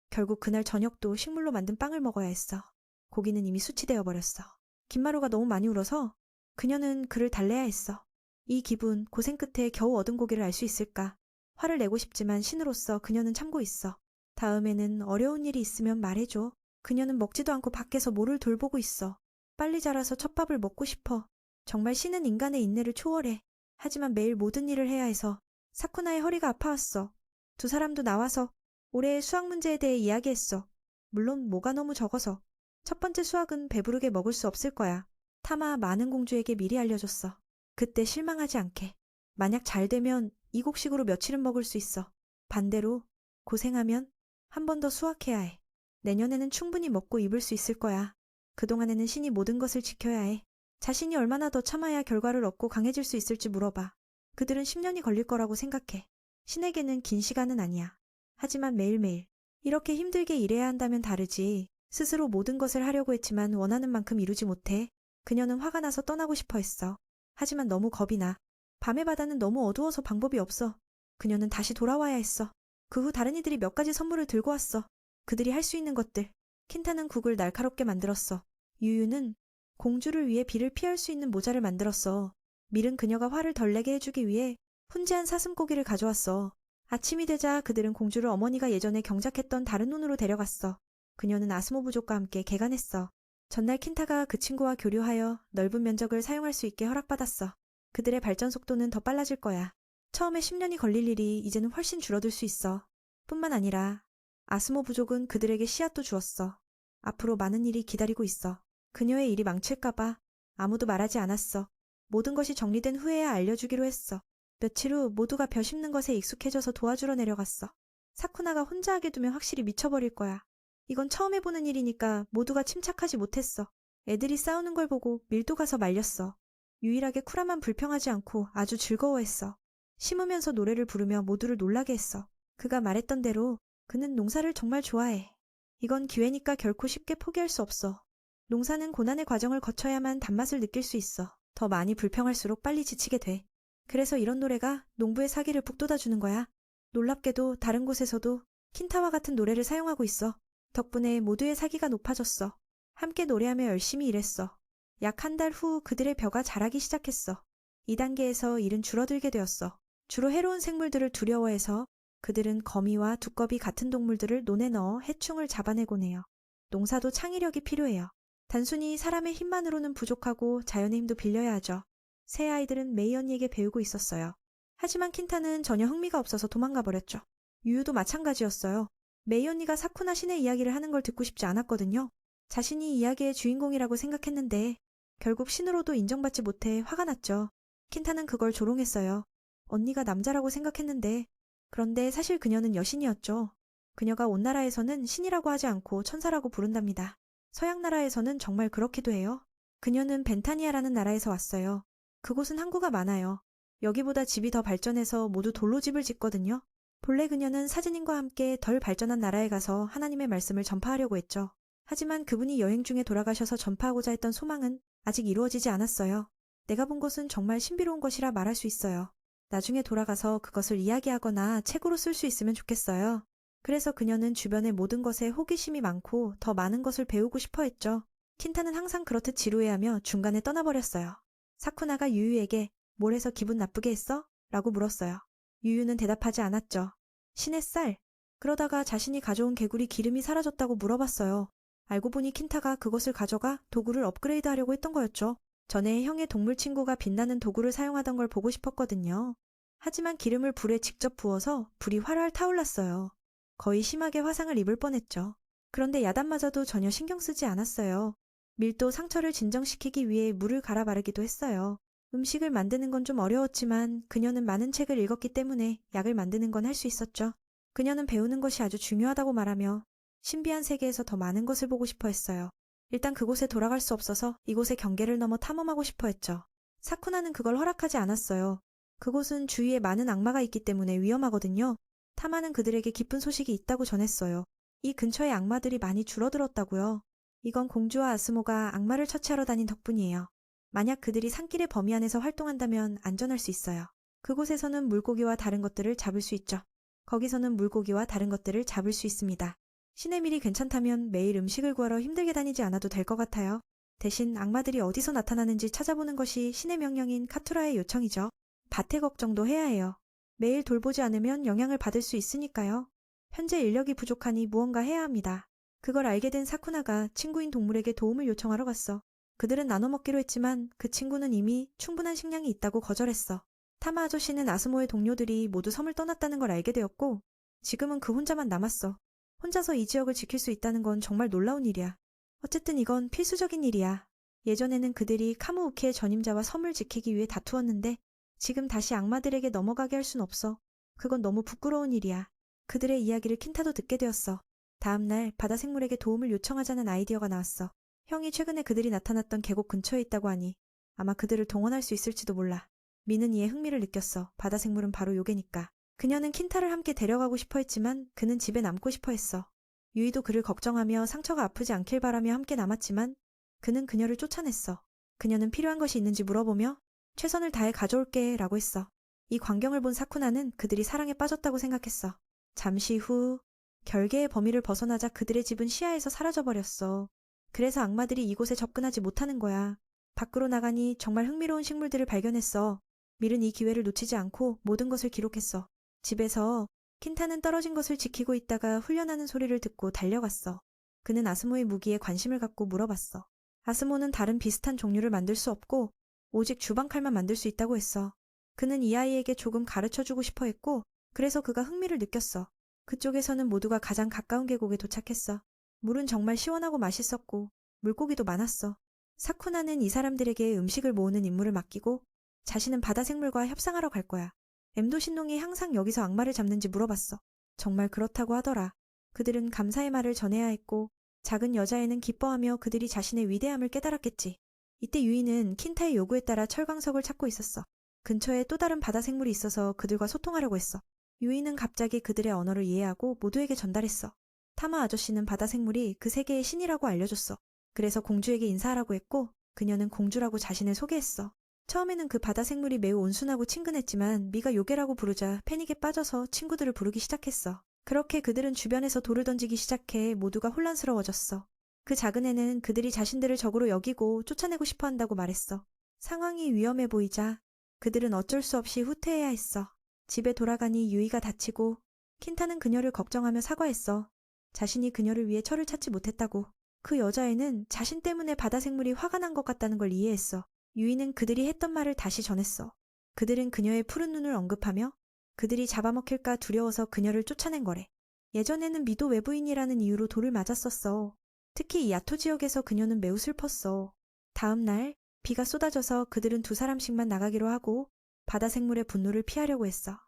Speaker 1: 결국 그날 저녁도 식물로 만든 빵을 먹어야 했어. 고기는 이미 수치되어 버렸어. 김마루가 너무 많이 울어서 그녀는 그를 달래야 했어. 이 기분, 고생 끝에 겨우 얻은 고기를 알 수 있을까? 화를 내고 싶지만 신으로서 그녀는 참고 있어. 다음에는 어려운 일이 있으면 말해줘. 그녀는 먹지도 않고 밖에서 모를 돌보고 있어. 빨리 자라서 첫밥을 먹고 싶어. 정말 신은 인간의 인내를 초월해. 하지만 매일 모든 일을 해야 해서 사쿠나의 허리가 아파왔어. 두 사람도 나와서 올해의 수학 문제에 대해 이야기했어. 물론 뭐가 너무 적어서. 첫 번째 수학은 배부르게 먹을 수 없을 거야. 타마 많은 공주에게 미리 알려줬어. 그때 실망하지 않게. 만약 잘 되면 이 곡식으로 며칠은 먹을 수 있어. 반대로 고생하면 한 번 더 수확해야 해. 내년에는 충분히 먹고 입을 수 있을 거야. 그동안에는 신이 모든 것을 지켜야 해. 자신이 얼마나 더 참아야 결과를 얻고 강해질 수 있을지 물어봐. 그들은 10년이 걸릴 거라고 생각해. 신에게는 긴 시간은 아니야. 하지만 매일매일 이렇게 힘들게 일해야 한다면 다르지. 스스로 모든 것을 하려고 했지만 원하는 만큼 이루지 못해. 그녀는 화가 나서 떠나고 싶어 했어. 하지만 너무 겁이 나. 밤의 바다는 너무 어두워서 방법이 없어. 그녀는 다시 돌아와야 했어. 그 후 다른 이들이 몇 가지 선물을 들고 왔어. 그들이 할 수 있는 것들. 킨타는 국을 날카롭게 만들었어. 유유는 공주를 위해 비를 피할 수 있는 모자를 만들었어. 밀은 그녀가 화를 덜 내게 해주기 위해 훈제한 사슴고기를 가져왔어. 아침이 되자 그들은 공주를 어머니가 예전에 경작했던 다른 논으로 데려갔어. 그녀는 아스모 부족과 함께 개간했어. 전날 킨타가 그 친구와 교류하여 넓은 면적을 사용할 수 있게 허락받았어. 그들의 발전 속도는 더 빨라질 거야. 처음에 10년이 걸릴 일이 이제는 훨씬 줄어들 수 있어. 뿐만 아니라 아스모 부족은 그들에게 씨앗도 주었어. 앞으로 많은 일이 기다리고 있어. 그녀의 일이 망칠까봐 아무도 말하지 않았어. 모든 것이 정리된 후에야 알려주기로 했어. 며칠 후 모두가 벼 심는 것에 익숙해져서 도와주러 내려갔어. 사쿠나가 혼자 하게 두면 확실히 미쳐버릴 거야. 이건 처음 해보는 일이니까 모두가 침착하지 못했어. 애들이 싸우는 걸 보고 밀도 가서 말렸어. 유일하게 쿠라만 불평하지 않고 아주 즐거워했어. 심으면서 노래를 부르며 모두를 놀라게 했어. 그가 말했던 대로 그는 농사를 정말 좋아해. 이건 기회니까 결코 쉽게 포기할 수 없어. 농사는 고난의 과정을 거쳐야만 단맛을 느낄 수 있어. 더 많이 불평할수록 빨리 지치게 돼. 그래서 이런 노래가 농부의 사기를 북돋아주는 거야. 놀랍게도 다른 곳에서도 킨타와 같은 노래를 사용하고 있어. 덕분에 모두의 사기가 높아졌어. 함께 노래하며 열심히 일했어. 약 한 달 후 그들의 벼가 자라기 시작했어. 이 단계에서 일은 줄어들게 되었어. 주로 해로운 생물들을 두려워해서 그들은 거미와 두꺼비 같은 동물들을 논에 넣어 해충을 잡아내곤 해요. 농사도 창의력이 필요해요. 단순히 사람의 힘만으로는 부족하고 자연의 힘도 빌려야 하죠. 새 아이들은 메이 언니에게 배우고 있었어요. 하지만 킨타는 전혀 흥미가 없어서 도망가 버렸죠. 유유도 마찬가지였어요. 메이 언니가 사쿠나 신의 이야기를 하는 걸 듣고 싶지 않았거든요. 자신이 이야기의 주인공이라고 생각했는데 결국 신으로도 인정받지 못해 화가 났죠. 킨타는 그걸 조롱했어요. 언니가 남자라고 생각했는데 그런데 사실 그녀는 여신이었죠. 그녀가 온 나라에서는 신이라고 하지 않고 천사라고 부른답니다. 서양 나라에서는 정말 그렇기도 해요. 그녀는 벤타니아라는 나라에서 왔어요. 그곳은 항구가 많아요. 여기보다 집이 더 발전해서 모두 돌로 집을 짓거든요. 본래 그녀는 사진인과 함께 덜 발전한 나라에 가서 하나님의 말씀을 전파하려고 했죠. 하지만 그분이 여행 중에 돌아가셔서 전파하고자 했던 소망은 아직 이루어지지 않았어요. 내가 본 것은 정말 신비로운 것이라 말할 수 있어요. 나중에 돌아가서 그것을 이야기하거나 책으로 쓸 수 있으면 좋겠어요. 그래서 그녀는 주변의 모든 것에 호기심이 많고 더 많은 것을 배우고 싶어 했죠. 킨타는 항상 그렇듯 지루해하며 중간에 떠나버렸어요. 사쿠나가 유유에게 뭘 해서 기분 나쁘게 했어? 라고 물었어요. 유유는 대답하지 않았죠. 신의 쌀. 그러다가 자신이 가져온 개구리 기름이 사라졌다고 물어봤어요. 알고 보니 킨타가 그것을 가져가 도구를 업그레이드하려고 했던 거였죠. 전에 형의 동물 친구가 빛나는 도구를 사용하던 걸 보고 싶었거든요. 하지만 기름을 불에 직접 부어서 불이 활활 타올랐어요. 거의 심하게 화상을 입을 뻔했죠. 그런데 야단마저도 전혀 신경 쓰지 않았어요. 밀도 상처를 진정시키기 위해 물을 갈아 바르기도 했어요. 음식을 만드는 건 좀 어려웠지만 그녀는 많은 책을 읽었기 때문에 약을 만드는 건 할 수 있었죠. 그녀는 배우는 것이 아주 중요하다고 말하며 신비한 세계에서 더 많은 것을 보고 싶어 했어요. 일단 그곳에 돌아갈 수 없어서 이곳의 경계를 넘어 탐험하고 싶어 했죠. 사쿠나는 그걸 허락하지 않았어요. 그곳은 주위에 많은 악마가 있기 때문에 위험하거든요. 타마는 그들에게 기쁜 소식이 있다고 전했어요. 이 근처에 악마들이 많이 줄어들었다고요. 이건 공주와 아스모가 악마를 처치하러 다닌 덕분이에요. 만약 그들이 산길의 범위 안에서 활동한다면 안전할 수 있어요. 그곳에서는 물고기와 다른 것들을 잡을 수 있죠. 거기서는 물고기와 다른 것들을 잡을 수 있습니다. 신의 밀이 괜찮다면 매일 음식을 구하러 힘들게 다니지 않아도 될 것 같아요. 대신 악마들이 어디서 나타나는지 찾아보는 것이 신의 명령인 카투라의 요청이죠. 밭의 걱정도 해야 해요. 매일 돌보지 않으면 영향을 받을 수 있으니까요. 현재 인력이 부족하니 무언가 해야 합니다. 그걸 알게 된 사쿠나가 친구인 동물에게 도움을 요청하러 갔어. 그들은 나눠 먹기로 했지만 그 친구는 이미 충분한 식량이 있다고 거절했어. 타마 아저씨는 아스모의 동료들이 모두 섬을 떠났다는 걸 알게 되었고 지금은 그 혼자만 남았어. 혼자서 이 지역을 지킬 수 있다는 건 정말 놀라운 일이야. 어쨌든 이건 필수적인 일이야. 예전에는 그들이 카무우키의 전임자와 섬을 지키기 위해 다투었는데 지금 다시 악마들에게 넘어가게 할 순 없어. 그건 너무 부끄러운 일이야. 그들의 이야기를 킨타도 듣게 되었어. 다음 날 바다 생물에게 도움을 요청하자는 아이디어가 나왔어. 형이 최근에 그들이 나타났던 계곡 근처에 있다고 하니 아마 그들을 동원할 수 있을지도 몰라. 미는 이에 흥미를 느꼈어. 바다 생물은 바로 요괴니까. 그녀는 킨타를 함께 데려가고 싶어 했지만 그는 집에 남고 싶어 했어. 유이도 그를 걱정하며 상처가 아프지 않길 바라며 함께 남았지만 그는 그녀를 쫓아냈어. 그녀는 필요한 것이 있는지 물어보며 최선을 다해 가져올게 라고 했어. 이 광경을 본 사쿠나는 그들이 사랑에 빠졌다고 생각했어. 잠시 후 결계의 범위를 벗어나자 그들의 집은 시야에서 사라져버렸어. 그래서 악마들이 이곳에 접근하지 못하는 거야. 밖으로 나가니 정말 흥미로운 식물들을 발견했어. 밀은 이 기회를 놓치지 않고 모든 것을 기록했어. 집에서 킨타는 떨어진 것을 지키고 있다가 훈련하는 소리를 듣고 달려갔어. 그는 아스모의 무기에 관심을 갖고 물어봤어. 아스모는 다른 비슷한 종류를 만들 수 없고 오직 주방칼만 만들 수 있다고 했어. 그는 이 아이에게 조금 가르쳐주고 싶어 했고 그래서 그가 흥미를 느꼈어. 그쪽에서는 모두가 가장 가까운 계곡에 도착했어. 물은 정말 시원하고 맛있었고 물고기도 많았어. 사쿠나는 이 사람들에게 음식을 모으는 임무를 맡기고 자신은 바다 생물과 협상하러 갈 거야. 엠도 신농이 항상 여기서 악마를 잡는지 물어봤어. 정말 그렇다고 하더라. 그들은 감사의 말을 전해야 했고 작은 여자애는 기뻐하며 그들이 자신의 위대함을 깨달았겠지. 이때 유이는 킨타의 요구에 따라 철광석을 찾고 있었어. 근처에 또 다른 바다 생물이 있어서 그들과 소통하려고 했어. 유이는 갑자기 그들의 언어를 이해하고 모두에게 전달했어. 타마 아저씨는 바다 생물이 그 세계의 신이라고 알려줬어. 그래서 공주에게 인사하라고 했고 그녀는 공주라고 자신을 소개했어. 처음에는 그 바다 생물이 매우 온순하고 친근했지만 미가 요괴라고 부르자 패닉에 빠져서 친구들을 부르기 시작했어. 그렇게 그들은 주변에서 돌을 던지기 시작해 모두가 혼란스러워졌어. 그 작은 애는 그들이 자신들을 적으로 여기고 쫓아내고 싶어 한다고 말했어. 상황이 위험해 보이자 그들은 어쩔 수 없이 후퇴해야 했어. 집에 돌아가니 유이가 다치고 킨타는 그녀를 걱정하며 사과했어. 자신이 그녀를 위해 철을 찾지 못했다고. 그 여자애는 자신 때문에 바다 생물이 화가 난 것 같다는 걸 이해했어. 유이는 그들이 했던 말을 다시 전했어. 그들은 그녀의 푸른 눈을 언급하며 그들이 잡아먹힐까 두려워서 그녀를 쫓아낸 거래. 예전에는 미도 외부인이라는 이유로 돌을 맞았었어. 특히 이 야토 지역에서 그녀는 매우 슬펐어. 다음 날 비가 쏟아져서 그들은 두 사람씩만 나가기로 하고 바다 생물의 분노를 피하려고 했어.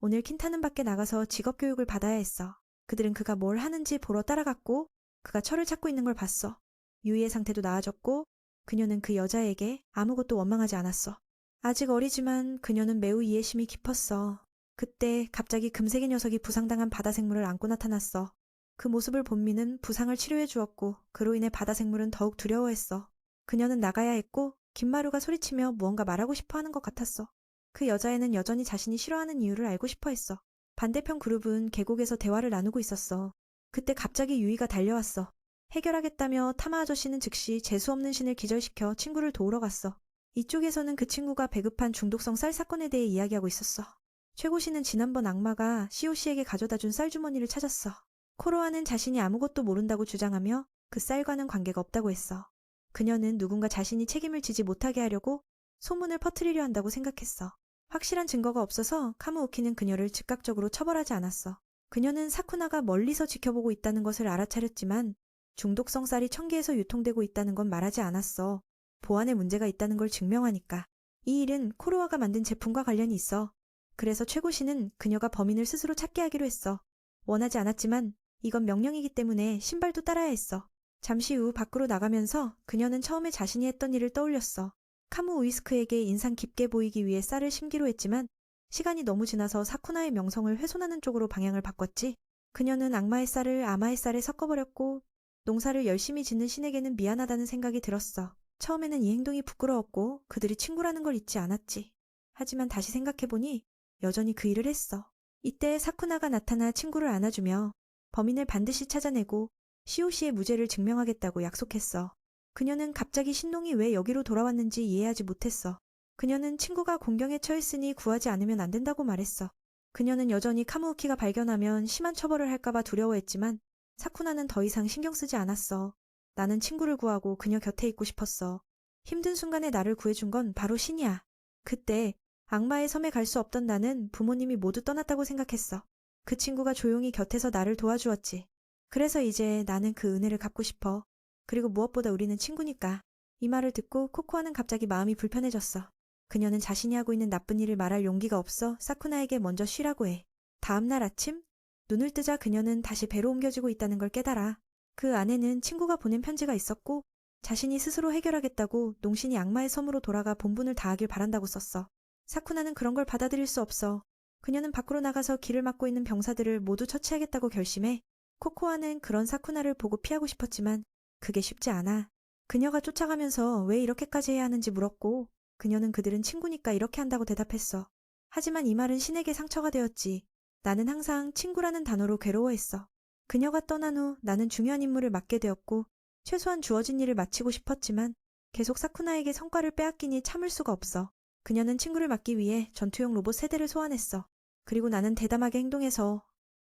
Speaker 1: 오늘 킨타는 밖에 나가서 직업 교육을 받아야 했어. 그들은 그가 뭘 하는지 보러 따라갔고 그가 철을 찾고 있는 걸 봤어. 유이의 상태도 나아졌고 그녀는 그 여자에게 아무것도 원망하지 않았어. 아직 어리지만 그녀는 매우 이해심이 깊었어. 그때 갑자기 금색의 녀석이 부상당한 바다 생물을 안고 나타났어. 그 모습을 본 미는 부상을 치료해 주었고 그로 인해 바다 생물은 더욱 두려워했어. 그녀는 나가야 했고 김마루가 소리치며 무언가 말하고 싶어 하는 것 같았어. 그 여자애는 여전히 자신이 싫어하는 이유를 알고 싶어 했어. 반대편 그룹은 계곡에서 대화를 나누고 있었어. 그때 갑자기 유이가 달려왔어. 해결하겠다며 타마 아저씨는 즉시 재수없는 신을 기절시켜 친구를 도우러 갔어. 이쪽에서는 그 친구가 배급한 중독성 쌀 사건에 대해 이야기하고 있었어. 최고씨는 지난번 악마가 COC에게 가져다준 쌀 주머니를 찾았어. 코로아는 자신이 아무것도 모른다고 주장하며 그 쌀과는 관계가 없다고 했어. 그녀는 누군가 자신이 책임을 지지 못하게 하려고 소문을 퍼뜨리려 한다고 생각했어. 확실한 증거가 없어서 카무오키는 그녀를 즉각적으로 처벌하지 않았어. 그녀는 사쿠나가 멀리서 지켜보고 있다는 것을 알아차렸지만 중독성 쌀이 청계에서 유통되고 있다는 건 말하지 않았어. 보안에 문제가 있다는 걸 증명하니까. 이 일은 코로아가 만든 제품과 관련이 있어. 그래서 최고씨는 그녀가 범인을 스스로 찾게 하기로 했어. 원하지 않았지만 이건 명령이기 때문에 신발도 따라야 했어. 잠시 후 밖으로 나가면서 그녀는 처음에 자신이 했던 일을 떠올렸어. 카무 우이스크에게 인상 깊게 보이기 위해 쌀을 심기로 했지만 시간이 너무 지나서 사쿠나의 명성을 훼손하는 쪽으로 방향을 바꿨지. 그녀는 악마의 쌀을 아마의 쌀에 섞어버렸고 농사를 열심히 짓는 신에게는 미안하다는 생각이 들었어. 처음에는 이 행동이 부끄러웠고 그들이 친구라는 걸 잊지 않았지. 하지만 다시 생각해보니 여전히 그 일을 했어. 이때 사쿠나가 나타나 친구를 안아주며 범인을 반드시 찾아내고 COC의 무죄를 증명하겠다고 약속했어. 그녀는 갑자기 신농이 왜 여기로 돌아왔는지 이해하지 못했어. 그녀는 친구가 공경에 처했으니 구하지 않으면 안 된다고 말했어. 그녀는 여전히 카무우키가 발견하면 심한 처벌을 할까봐 두려워했지만 사쿠나는 더 이상 신경 쓰지 않았어. 나는 친구를 구하고 그녀 곁에 있고 싶었어. 힘든 순간에 나를 구해준 건 바로 신이야. 그때 악마의 섬에 갈 수 없던 나는 부모님이 모두 떠났다고 생각했어. 그 친구가 조용히 곁에서 나를 도와주었지. 그래서 이제 나는 그 은혜를 갚고 싶어. 그리고 무엇보다 우리는 친구니까. 이 말을 듣고 코코아는 갑자기 마음이 불편해졌어. 그녀는 자신이 하고 있는 나쁜 일을 말할 용기가 없어 사쿠나에게 먼저 쉬라고 해. 다음 날 아침 눈을 뜨자 그녀는 다시 배로 옮겨지고 있다는 걸 깨달아. 그 안에는 친구가 보낸 편지가 있었고 자신이 스스로 해결하겠다고 농신이 악마의 섬으로 돌아가 본분을 다하길 바란다고 썼어. 사쿠나는 그런 걸 받아들일 수 없어. 그녀는 밖으로 나가서 길을 막고 있는 병사들을 모두 처치하겠다고 결심해. 코코아는 그런 사쿠나를 보고 피하고 싶었지만 그게 쉽지 않아. 그녀가 쫓아가면서 왜 이렇게까지 해야 하는지 물었고 그녀는 그들은 친구니까 이렇게 한다고 대답했어. 하지만 이 말은 신에게 상처가 되었지. 나는 항상 친구라는 단어로 괴로워했어. 그녀가 떠난 후 나는 중요한 임무를 맡게 되었고 최소한 주어진 일을 마치고 싶었지만 계속 사쿠나에게 성과를 빼앗기니 참을 수가 없어. 그녀는 친구를 막기 위해 전투용 로봇 세대를 소환했어. 그리고 나는 대담하게 행동해서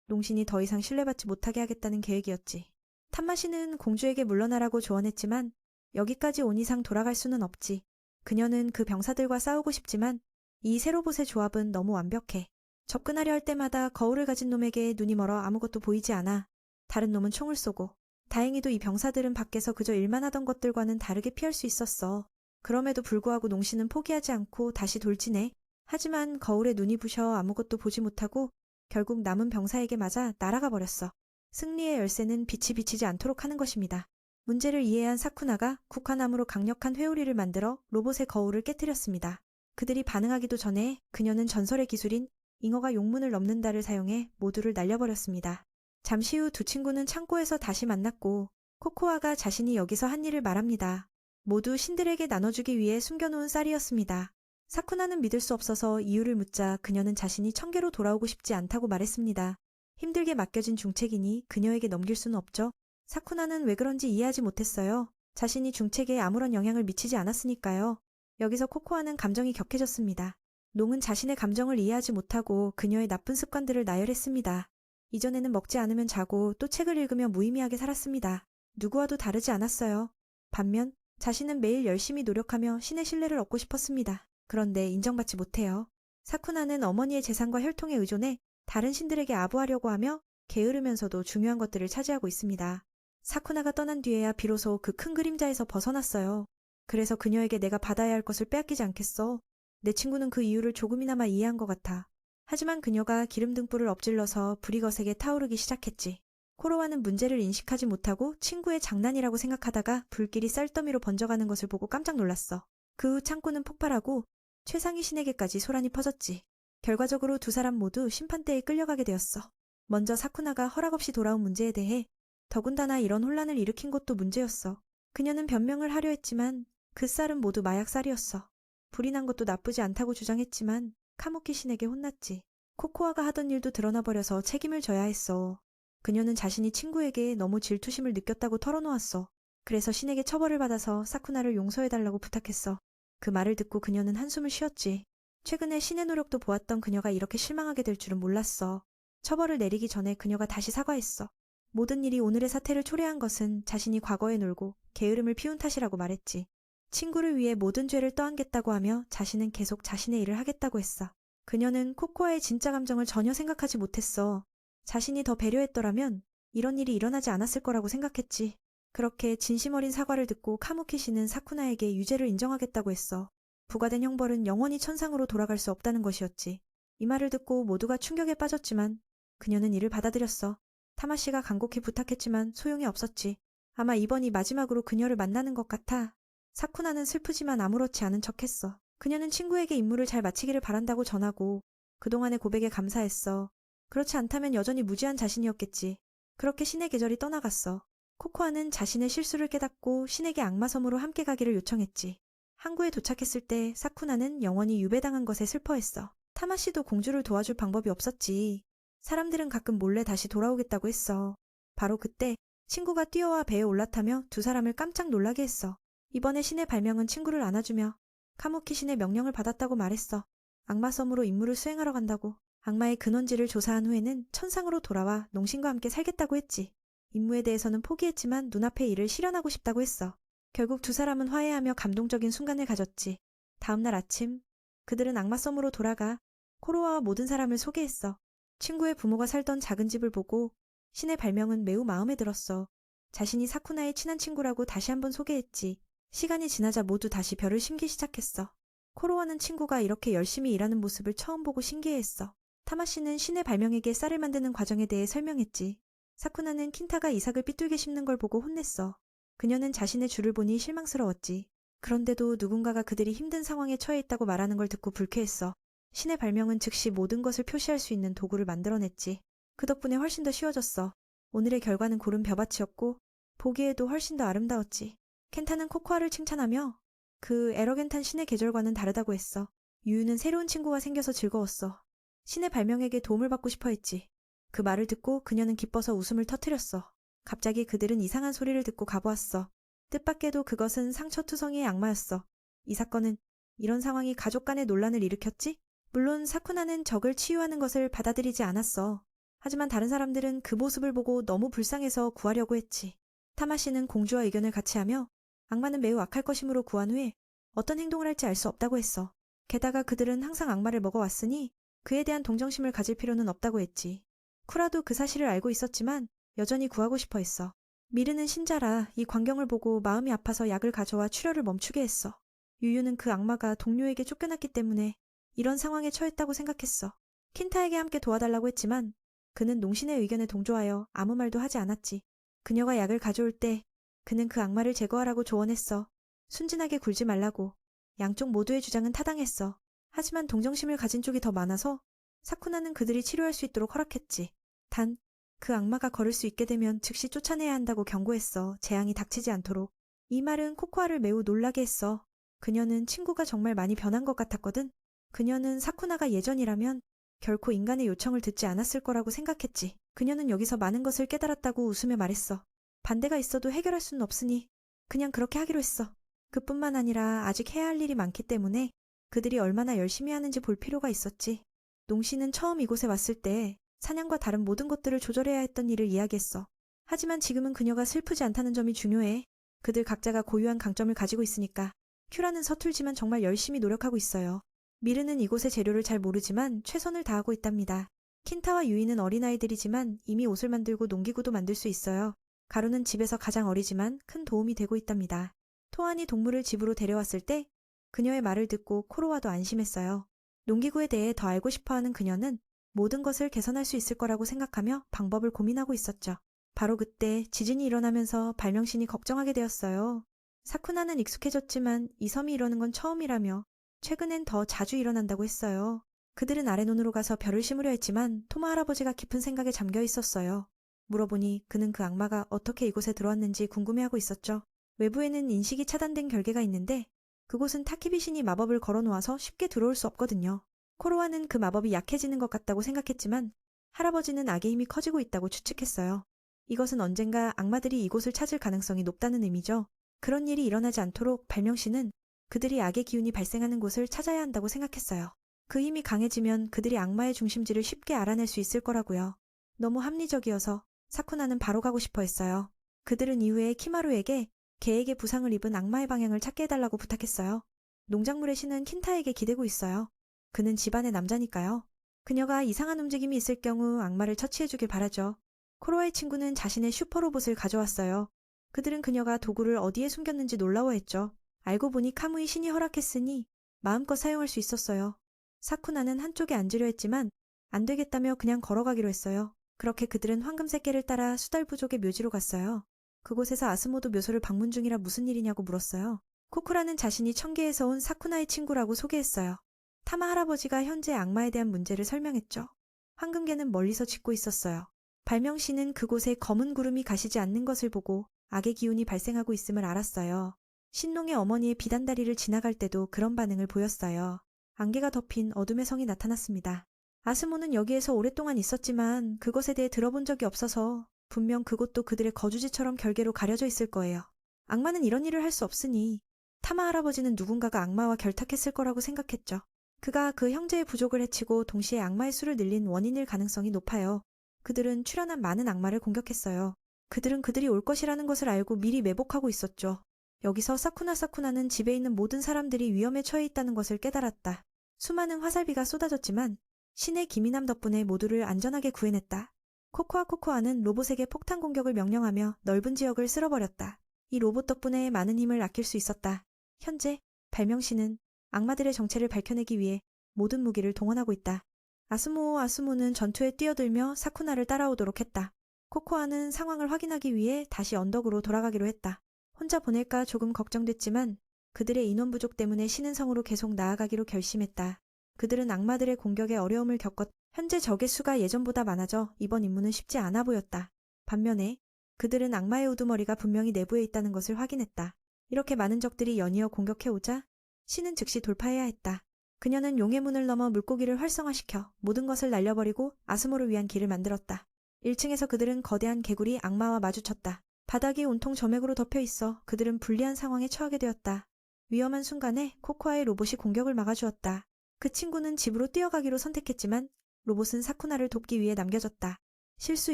Speaker 1: 농신이 더 이상 신뢰받지 못하게 하겠다는 계획이었지. 탄마시는 공주에게 물러나라고 조언했지만 여기까지 온 이상 돌아갈 수는 없지. 그녀는 그 병사들과 싸우고 싶지만 이 새 로봇의 조합은 너무 완벽해. 접근하려 할 때마다 거울을 가진 놈에게 눈이 멀어 아무것도 보이지 않아. 다른 놈은 총을 쏘고. 다행히도 이 병사들은 밖에서 그저 일만 하던 것들과는 다르게 피할 수 있었어. 그럼에도 불구하고 농신은 포기하지 않고 다시 돌진해. 하지만 거울에 눈이 부셔 아무것도 보지 못하고 결국 남은 병사에게 맞아 날아가 버렸어. 승리의 열쇠는 빛이 비치지 않도록 하는 것입니다. 문제를 이해한 사쿠나가 국화나무로 강력한 회오리를 만들어 로봇의 거울을 깨뜨렸습니다. 그들이 반응하기도 전에 그녀는 전설의 기술인 잉어가 용문을 넘는다를 사용해 모두를 날려버렸습니다. 잠시 후 두 친구는 창고에서 다시 만났고 코코아가 자신이 여기서 한 일을 말합니다. 모두 신들에게 나눠주기 위해 숨겨놓은 쌀이었습니다. 사쿠나는 믿을 수 없어서 이유를 묻자 그녀는 자신이 청계로 돌아오고 싶지 않다고 말했습니다. 힘들게 맡겨진 중책이니 그녀에게 넘길 수는 없죠. 사쿠나는 왜 그런지 이해하지 못했어요. 자신이 중책에 아무런 영향을 미치지 않았으니까요. 여기서 코코아는 감정이 격해졌습니다. 농은 자신의 감정을 이해하지 못하고 그녀의 나쁜 습관들을 나열했습니다. 이전에는 먹지 않으면 자고 또 책을 읽으며 무의미하게 살았습니다. 누구와도 다르지 않았어요. 반면 자신은 매일 열심히 노력하며 신의 신뢰를 얻고 싶었습니다. 그런데 인정받지 못해요. 사쿠나는 어머니의 재산과 혈통에 의존해 다른 신들에게 아부하려고 하며 게으르면서도 중요한 것들을 차지하고 있습니다. 사쿠나가 떠난 뒤에야 비로소 그 큰 그림자에서 벗어났어요. 그래서 그녀에게 내가 받아야 할 것을 빼앗기지 않겠어. 내 친구는 그 이유를 조금이나마 이해한 것 같아. 하지만 그녀가 기름 등불을 엎질러서 불이 거세게 타오르기 시작했지. 코로와는 문제를 인식하지 못하고 친구의 장난이라고 생각하다가 불길이 쌀더미로 번져가는 것을 보고 깜짝 놀랐어. 그 후 창고는 폭발하고 최상위 신에게까지 소란이 퍼졌지. 결과적으로 두 사람 모두 심판대에 끌려가게 되었어. 먼저 사쿠나가 허락 없이 돌아온 문제에 대해 더군다나 이런 혼란을 일으킨 것도 문제였어. 그녀는 변명을 하려 했지만 그 쌀은 모두 마약 쌀이었어. 불이 난 것도 나쁘지 않다고 주장했지만 카무키 신에게 혼났지. 코코아가 하던 일도 드러나 버려서 책임을 져야 했어. 그녀는 자신이 친구에게 너무 질투심을 느꼈다고 털어놓았어. 그래서 신에게 처벌을 받아서 사쿠나를 용서해달라고 부탁했어. 그 말을 듣고 그녀는 한숨을 쉬었지. 최근에 신의 노력도 보았던 그녀가 이렇게 실망하게 될 줄은 몰랐어. 처벌을 내리기 전에 그녀가 다시 사과했어. 모든 일이 오늘의 사태를 초래한 것은 자신이 과거에 놀고 게으름을 피운 탓이라고 말했지. 친구를 위해 모든 죄를 떠안겠다고 하며 자신은 계속 자신의 일을 하겠다고 했어. 그녀는 코코아의 진짜 감정을 전혀 생각하지 못했어. 자신이 더 배려했더라면 이런 일이 일어나지 않았을 거라고 생각했지. 그렇게 진심 어린 사과를 듣고 카무키 씨는 사쿠나에게 유죄를 인정하겠다고 했어. 부과된 형벌은 영원히 천상으로 돌아갈 수 없다는 것이었지. 이 말을 듣고 모두가 충격에 빠졌지만 그녀는 이를 받아들였어. 타마 씨가 간곡히 부탁했지만 소용이 없었지. 아마 이번이 마지막으로 그녀를 만나는 것 같아. 사쿠나는 슬프지만 아무렇지 않은 척했어. 그녀는 친구에게 임무를 잘 마치기를 바란다고 전하고 그동안의 고백에 감사했어. 그렇지 않다면 여전히 무지한 자신이었겠지. 그렇게 신의 계절이 떠나갔어. 코코아는 자신의 실수를 깨닫고 신에게 악마섬으로 함께 가기를 요청했지. 항구에 도착했을 때 사쿠나는 영원히 유배당한 것에 슬퍼했어. 타마 씨도 공주를 도와줄 방법이 없었지. 사람들은 가끔 몰래 다시 돌아오겠다고 했어. 바로 그때 친구가 뛰어와 배에 올라타며 두 사람을 깜짝 놀라게 했어. 이번에 신의 발명은 친구를 안아주며 카무키 신의 명령을 받았다고 말했어. 악마섬으로 임무를 수행하러 간다고. 악마의 근원지를 조사한 후에는 천상으로 돌아와 농신과 함께 살겠다고 했지. 임무에 대해서는 포기했지만 눈앞의 일을 실현하고 싶다고 했어. 결국 두 사람은 화해하며 감동적인 순간을 가졌지. 다음날 아침, 그들은 악마섬으로 돌아가 코로아와 모든 사람을 소개했어. 친구의 부모가 살던 작은 집을 보고 신의 발명은 매우 마음에 들었어. 자신이 사쿠나의 친한 친구라고 다시 한번 소개했지. 시간이 지나자 모두 다시 별을 심기 시작했어. 코로아는 친구가 이렇게 열심히 일하는 모습을 처음 보고 신기해했어. 타마 씨는 신의 발명에게 쌀을 만드는 과정에 대해 설명했지. 사쿠나는 킨타가 이삭을 삐뚤게 심는 걸 보고 혼냈어. 그녀는 자신의 줄을 보니 실망스러웠지. 그런데도 누군가가 그들이 힘든 상황에 처해 있다고 말하는 걸 듣고 불쾌했어. 신의 발명은 즉시 모든 것을 표시할 수 있는 도구를 만들어냈지. 그 덕분에 훨씬 더 쉬워졌어. 오늘의 결과는 고른 벼밭이었고 보기에도 훨씬 더 아름다웠지. 켄타는 코코아를 칭찬하며 그 에러겐탄 신의 계절과는 다르다고 했어. 유유는 새로운 친구가 생겨서 즐거웠어. 신의 발명에게 도움을 받고 싶어 했지. 그 말을 듣고 그녀는 기뻐서 웃음을 터뜨렸어. 갑자기 그들은 이상한 소리를 듣고 가보았어. 뜻밖에도 그것은 상처투성이의 악마였어. 이 사건은 이런 상황이 가족 간의 논란을 일으켰지? 물론 사쿠나는 적을 치유하는 것을 받아들이지 않았어. 하지만 다른 사람들은 그 모습을 보고 너무 불쌍해서 구하려고 했지. 타마 씨는 공주와 의견을 같이 하며 악마는 매우 악할 것이므로 구한 후에 어떤 행동을 할지 알 수 없다고 했어. 게다가 그들은 항상 악마를 먹어왔으니 그에 대한 동정심을 가질 필요는 없다고 했지. 쿠라도 그 사실을 알고 있었지만 여전히 구하고 싶어 했어. 미르는 신자라 이 광경을 보고 마음이 아파서 약을 가져와 출혈을 멈추게 했어. 유유는 그 악마가 동료에게 쫓겨났기 때문에 이런 상황에 처했다고 생각했어. 킨타에게 함께 도와달라고 했지만 그는 농신의 의견에 동조하여 아무 말도 하지 않았지. 그녀가 약을 가져올 때 그는 그 악마를 제거하라고 조언했어. 순진하게 굴지 말라고. 양쪽 모두의 주장은 타당했어. 하지만 동정심을 가진 쪽이 더 많아서 사쿠나는 그들이 치료할 수 있도록 허락했지. 단, 그 악마가 걸을 수 있게 되면 즉시 쫓아내야 한다고 경고했어. 재앙이 닥치지 않도록. 이 말은 코코아를 매우 놀라게 했어. 그녀는 친구가 정말 많이 변한 것 같았거든. 그녀는 사쿠나가 예전이라면 결코 인간의 요청을 듣지 않았을 거라고 생각했지. 그녀는 여기서 많은 것을 깨달았다고 웃으며 말했어. 반대가 있어도 해결할 수는 없으니 그냥 그렇게 하기로 했어. 그뿐만 아니라 아직 해야 할 일이 많기 때문에 그들이 얼마나 열심히 하는지 볼 필요가 있었지. 농씨는 처음 이곳에 왔을 때 사냥과 다른 모든 것들을 조절해야 했던 일을 이야기했어. 하지만 지금은 그녀가 슬프지 않다는 점이 중요해. 그들 각자가 고유한 강점을 가지고 있으니까. 큐라는 서툴지만 정말 열심히 노력하고 있어요. 미르는 이곳의 재료를 잘 모르지만 최선을 다하고 있답니다. 킨타와 유이는 어린아이들이지만 이미 옷을 만들고 농기구도 만들 수 있어요. 가루는 집에서 가장 어리지만 큰 도움이 되고 있답니다. 토안이 동물을 집으로 데려왔을 때 그녀의 말을 듣고 코로와도 안심했어요. 농기구에 대해 더 알고 싶어하는 그녀는 모든 것을 개선할 수 있을 거라고 생각하며 방법을 고민하고 있었죠. 바로 그때 지진이 일어나면서 발명신이 걱정하게 되었어요. 사쿠나는 익숙해졌지만 이 섬이 이러는 건 처음이라며 최근엔 더 자주 일어난다고 했어요. 그들은 아래논으로 가서 별을 심으려 했지만 토마 할아버지가 깊은 생각에 잠겨 있었어요. 물어보니 그는 그 악마가 어떻게 이곳에 들어왔는지 궁금해하고 있었죠. 외부에는 인식이 차단된 결계가 있는데 그곳은 타키비 신이 마법을 걸어놓아서 쉽게 들어올 수 없거든요. 코로아는 그 마법이 약해지는 것 같다고 생각했지만 할아버지는 악의 힘이 커지고 있다고 추측했어요. 이것은 언젠가 악마들이 이곳을 찾을 가능성이 높다는 의미죠. 그런 일이 일어나지 않도록 발명씨는 그들이 악의 기운이 발생하는 곳을 찾아야 한다고 생각했어요. 그 힘이 강해지면 그들이 악마의 중심지를 쉽게 알아낼 수 있을 거라고요. 너무 합리적이어서 사쿠나는 바로 가고 싶어 했어요. 그들은 이후에 키마루에게 개에게 부상을 입은 악마의 방향을 찾게 해달라고 부탁했어요. 농작물의 신은 킨타에게 기대고 있어요. 그는 집안의 남자니까요. 그녀가 이상한 움직임이 있을 경우 악마를 처치해주길 바라죠. 코로아의 친구는 자신의 슈퍼로봇을 가져왔어요. 그들은 그녀가 도구를 어디에 숨겼는지 놀라워했죠. 알고 보니 카무이 신이 허락했으니 마음껏 사용할 수 있었어요. 사쿠나는 한쪽에 앉으려 했지만 안 되겠다며 그냥 걸어가기로 했어요. 그렇게 그들은 황금색 개를 따라 수달 부족의 묘지로 갔어요. 그곳에서 아스모도 묘소를 방문 중이라 무슨 일이냐고 물었어요. 코쿠라는 자신이 청계에서 온 사쿠나의 친구라고 소개했어요. 타마 할아버지가 현재 악마에 대한 문제를 설명했죠. 황금개는 멀리서 짖고 있었어요. 발명씨는 그곳에 검은 구름이 가시지 않는 것을 보고 악의 기운이 발생하고 있음을 알았어요. 신농의 어머니의 비단다리를 지나갈 때도 그런 반응을 보였어요. 안개가 덮인 어둠의 성이 나타났습니다. 아스모는 여기에서 오랫동안 있었지만 그것에 대해 들어본 적이 없어서 분명 그곳도 그들의 거주지처럼 결계로 가려져 있을 거예요. 악마는 이런 일을 할 수 없으니 타마 할아버지는 누군가가 악마와 결탁했을 거라고 생각했죠. 그가 그 형제의 부족을 해치고 동시에 악마의 수를 늘린 원인일 가능성이 높아요. 그들은 출현한 많은 악마를 공격했어요. 그들은 그들이 올 것이라는 것을 알고 미리 매복하고 있었죠. 여기서 사쿠나는 집에 있는 모든 사람들이 위험에 처해 있다는 것을 깨달았다. 수많은 화살비가 쏟아졌지만 신의 기민함 덕분에 모두를 안전하게 구해냈다. 코코아는 로봇에게 폭탄 공격을 명령하며 넓은 지역을 쓸어버렸다. 이 로봇 덕분에 많은 힘을 아낄 수 있었다. 현재 발명씨는 악마들의 정체를 밝혀내기 위해 모든 무기를 동원하고 있다. 아스모는 전투에 뛰어들며 사쿠나를 따라오도록 했다. 코코아는 상황을 확인하기 위해 다시 언덕으로 돌아가기로 했다. 혼자 보낼까 조금 걱정됐지만 그들의 인원 부족 때문에 쉬는 성으로 계속 나아가기로 결심했다. 그들은 악마들의 공격에 어려움을 겪었. 현재 적의 수가 예전보다 많아져 이번 임무는 쉽지 않아 보였다. 반면에 그들은 악마의 우두머리가 분명히 내부에 있다는 것을 확인했다. 이렇게 많은 적들이 연이어 공격해오자 신은 즉시 돌파해야 했다. 그녀는 용의 문을 넘어 물고기를 활성화시켜 모든 것을 날려버리고 아스모를 위한 길을 만들었다. 1층에서 그들은 거대한 개구리 악마와 마주쳤다. 바닥이 온통 점액으로 덮여 있어 그들은 불리한 상황에 처하게 되었다. 위험한 순간에 코코아의 로봇이 공격을 막아주었다. 그 친구는 집으로 뛰어가기로 선택했지만 로봇은 사쿠나를 돕기 위해 남겨졌다. 실수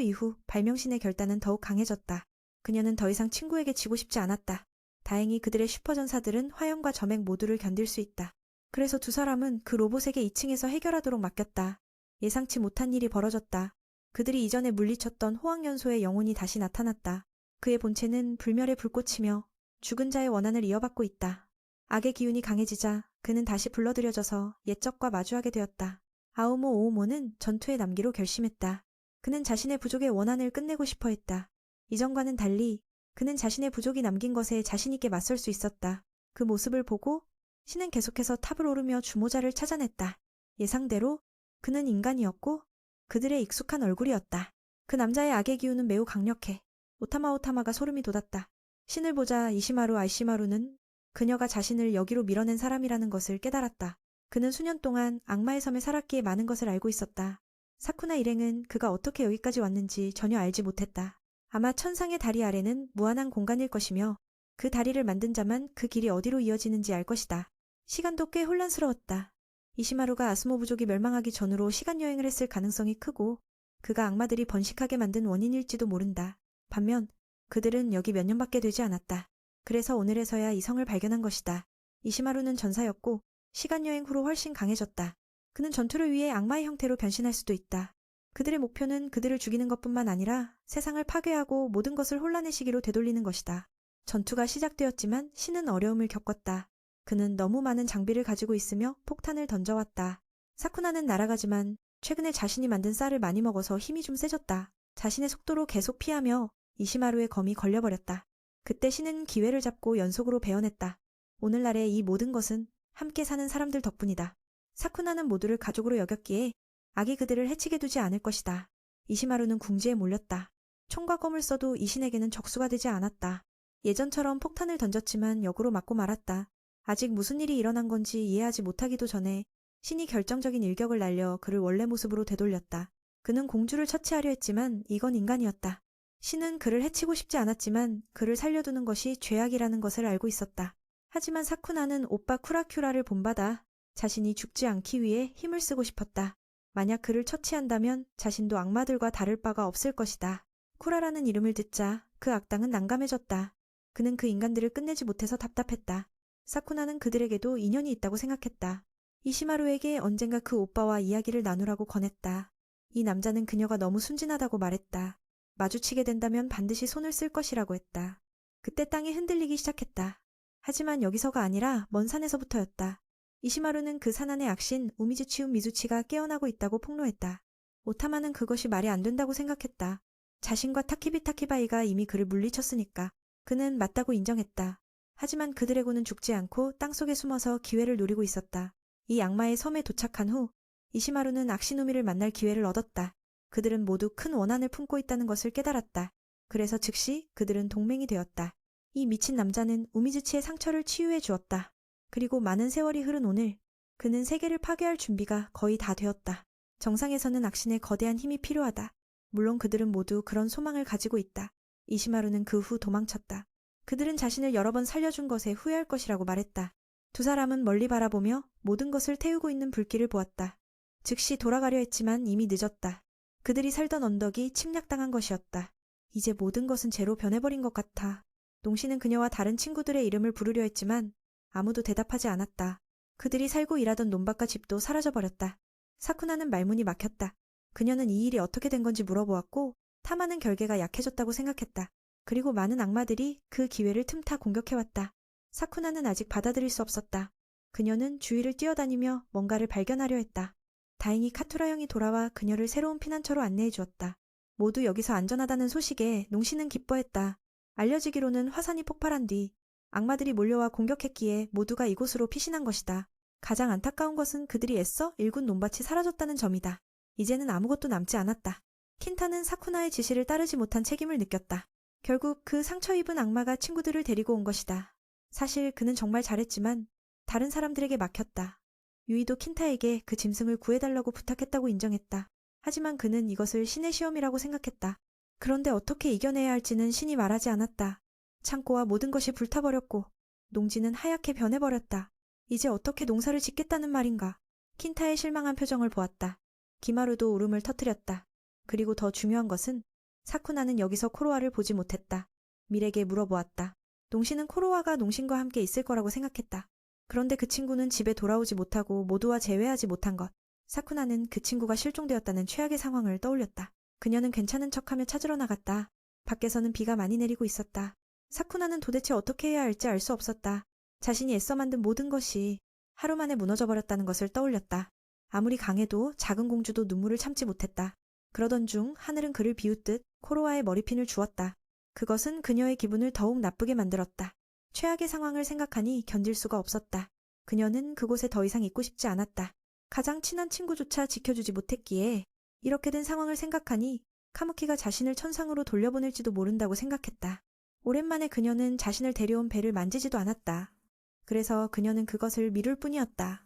Speaker 1: 이후 발명신의 결단은 더욱 강해졌다. 그녀는 더 이상 친구에게 지고 싶지 않았다. 다행히 그들의 슈퍼전사들은 화염과 점액 모두를 견딜 수 있다. 그래서 두 사람은 그 로봇에게 2층에서 해결하도록 맡겼다. 예상치 못한 일이 벌어졌다. 그들이 이전에 물리쳤던 호황연소의 영혼이 다시 나타났다. 그의 본체는 불멸의 불꽃이며 죽은 자의 원한을 이어받고 있다. 악의 기운이 강해지자 그는 다시 불러들여져서 옛적과 마주하게 되었다. 아오모 오오모는 전투에 남기로 결심했다. 그는 자신의 부족의 원한을 끝내고 싶어 했다. 이전과는 달리 그는 자신의 부족이 남긴 것에 자신있게 맞설 수 있었다. 그 모습을 보고 신은 계속해서 탑을 오르며 주모자를 찾아냈다. 예상대로 그는 인간이었고 그들의 익숙한 얼굴이었다. 그 남자의 악의 기운은 매우 강력해. 오타마가 소름이 돋았다. 신을 보자 아이시마루는 그녀가 자신을 여기로 밀어낸 사람이라는 것을 깨달았다. 그는 수년 동안 악마의 섬에 살았기에 많은 것을 알고 있었다. 사쿠나 일행은 그가 어떻게 여기까지 왔는지 전혀 알지 못했다. 아마 천상의 다리 아래는 무한한 공간일 것이며 그 다리를 만든 자만 그 길이 어디로 이어지는지 알 것이다. 시간도 꽤 혼란스러웠다. 이시마루가 아스모 부족이 멸망하기 전으로 시간여행을 했을 가능성이 크고 그가 악마들이 번식하게 만든 원인일지도 모른다. 반면 그들은 여기 몇 년밖에 되지 않았다. 그래서 오늘에서야 이 성을 발견한 것이다. 이시마루는 전사였고 시간여행 후로 훨씬 강해졌다. 그는 전투를 위해 악마의 형태로 변신할 수도 있다. 그들의 목표는 그들을 죽이는 것뿐만 아니라 세상을 파괴하고 모든 것을 혼란의 시기로 되돌리는 것이다. 전투가 시작되었지만 신은 어려움을 겪었다. 그는 너무 많은 장비를 가지고 있으며 폭탄을 던져왔다. 사쿠나는 날아가지만 최근에 자신이 만든 쌀을 많이 먹어서 힘이 좀 세졌다. 자신의 속도로 계속 피하며 이시마루의 검이 걸려버렸다. 그때 신은 기회를 잡고 연속으로 베어냈다. 오늘날의 이 모든 것은 함께 사는 사람들 덕분이다. 사쿠나는 모두를 가족으로 여겼기에 악이 그들을 해치게 두지 않을 것이다. 이시마루는 궁지에 몰렸다. 총과 검을 써도 이 신에게는 적수가 되지 않았다. 예전처럼 폭탄을 던졌지만 역으로 맞고 말았다. 아직 무슨 일이 일어난 건지 이해하지 못하기도 전에 신이 결정적인 일격을 날려 그를 원래 모습으로 되돌렸다. 그는 공주를 처치하려 했지만 이건 인간이었다. 신은 그를 해치고 싶지 않았지만 그를 살려두는 것이 죄악이라는 것을 알고 있었다. 하지만 사쿠나는 오빠 쿠라큐라를 본받아 자신이 죽지 않기 위해 힘을 쓰고 싶었다. 만약 그를 처치한다면 자신도 악마들과 다를 바가 없을 것이다. 쿠라라는 이름을 듣자 그 악당은 난감해졌다. 그는 그 인간들을 끝내지 못해서 답답했다. 사쿠나는 그들에게도 인연이 있다고 생각했다. 이시마루에게 언젠가 그 오빠와 이야기를 나누라고 권했다. 이 남자는 그녀가 너무 순진하다고 말했다. 마주치게 된다면 반드시 손을 쓸 것이라고 했다. 그때 땅이 흔들리기 시작했다. 하지만 여기서가 아니라 먼 산에서부터였다. 이시마루는 그 산 안의 악신 우미즈치움 미zu치가 깨어나고 있다고 폭로했다. 오타마는 그것이 말이 안 된다고 생각했다. 자신과 타키비 타키바이가 이미 그를 물리쳤으니까. 그는 맞다고 인정했다. 하지만 그 드래곤은 죽지 않고 땅속에 숨어서 기회를 노리고 있었다. 이 악마의 섬에 도착한 후 이시마루는 악신우미를 만날 기회를 얻었다. 그들은 모두 큰 원한을 품고 있다는 것을 깨달았다. 그래서 즉시 그들은 동맹이 되었다. 이 미친 남자는 우미즈치의 상처를 치유해 주었다. 그리고 많은 세월이 흐른 오늘 그는 세계를 파괴할 준비가 거의 다 되었다. 정상에서는 악신의 거대한 힘이 필요하다. 물론 그들은 모두 그런 소망을 가지고 있다. 이시마루는 그 후 도망쳤다. 그들은 자신을 여러 번 살려준 것에 후회할 것이라고 말했다. 두 사람은 멀리 바라보며 모든 것을 태우고 있는 불길을 보았다. 즉시 돌아가려 했지만 이미 늦었다. 그들이 살던 언덕이 침략당한 것이었다. 이제 모든 것은 재로 변해버린 것 같아. 농시는 그녀와 다른 친구들의 이름을 부르려 했지만 아무도 대답하지 않았다. 그들이 살고 일하던 논밭과 집도 사라져버렸다. 사쿠나는 말문이 막혔다. 그녀는 이 일이 어떻게 된 건지 물어보았고 타마는 결계가 약해졌다고 생각했다. 그리고 많은 악마들이 그 기회를 틈타 공격해왔다. 사쿠나는 아직 받아들일 수 없었다. 그녀는 주위를 뛰어다니며 뭔가를 발견하려 했다. 다행히 카투라 형이 돌아와 그녀를 새로운 피난처로 안내해 주었다. 모두 여기서 안전하다는 소식에 농시는 기뻐했다. 알려지기로는 화산이 폭발한 뒤 악마들이 몰려와 공격했기에 모두가 이곳으로 피신한 것이다. 가장 안타까운 것은 그들이 애써 일군 논밭이 사라졌다는 점이다. 이제는 아무것도 남지 않았다. 킨타는 사쿠나의 지시를 따르지 못한 책임을 느꼈다. 결국 그 상처 입은 악마가 친구들을 데리고 온 것이다. 사실 그는 정말 잘했지만 다른 사람들에게 막혔다. 유이도 킨타에게 그 짐승을 구해달라고 부탁했다고 인정했다. 하지만 그는 이것을 신의 시험이라고 생각했다. 그런데 어떻게 이겨내야 할지는 신이 말하지 않았다. 창고와 모든 것이 불타버렸고 농지는 하얗게 변해버렸다. 이제 어떻게 농사를 짓겠다는 말인가. 킨타의 실망한 표정을 보았다. 기마루도 울음을 터뜨렸다. 그리고 더 중요한 것은 사쿠나는 여기서 코로아를 보지 못했다. 밀에게 물어보았다. 농시는 코로아가 농신과 함께 있을 거라고 생각했다. 그런데 그 친구는 집에 돌아오지 못하고 모두와 재회하지 못한 것. 사쿠나는 그 친구가 실종되었다는 최악의 상황을 떠올렸다. 그녀는 괜찮은 척하며 찾으러 나갔다. 밖에서는 비가 많이 내리고 있었다. 사쿠나는 도대체 어떻게 해야 할지 알 수 없었다. 자신이 애써 만든 모든 것이 하루 만에 무너져버렸다는 것을 떠올렸다. 아무리 강해도 작은 공주도 눈물을 참지 못했다. 그러던 중 하늘은 그를 비웃듯 코로아의 머리핀을 주었다. 그것은 그녀의 기분을 더욱 나쁘게 만들었다. 최악의 상황을 생각하니 견딜 수가 없었다. 그녀는 그곳에 더 이상 있고 싶지 않았다. 가장 친한 친구조차 지켜주지 못했기에 이렇게 된 상황을 생각하니 카무키가 자신을 천상으로 돌려보낼지도 모른다고 생각했다. 오랜만에 그녀는 자신을 데려온 배를 만지지도 않았다. 그래서 그녀는 그것을 미룰 뿐이었다.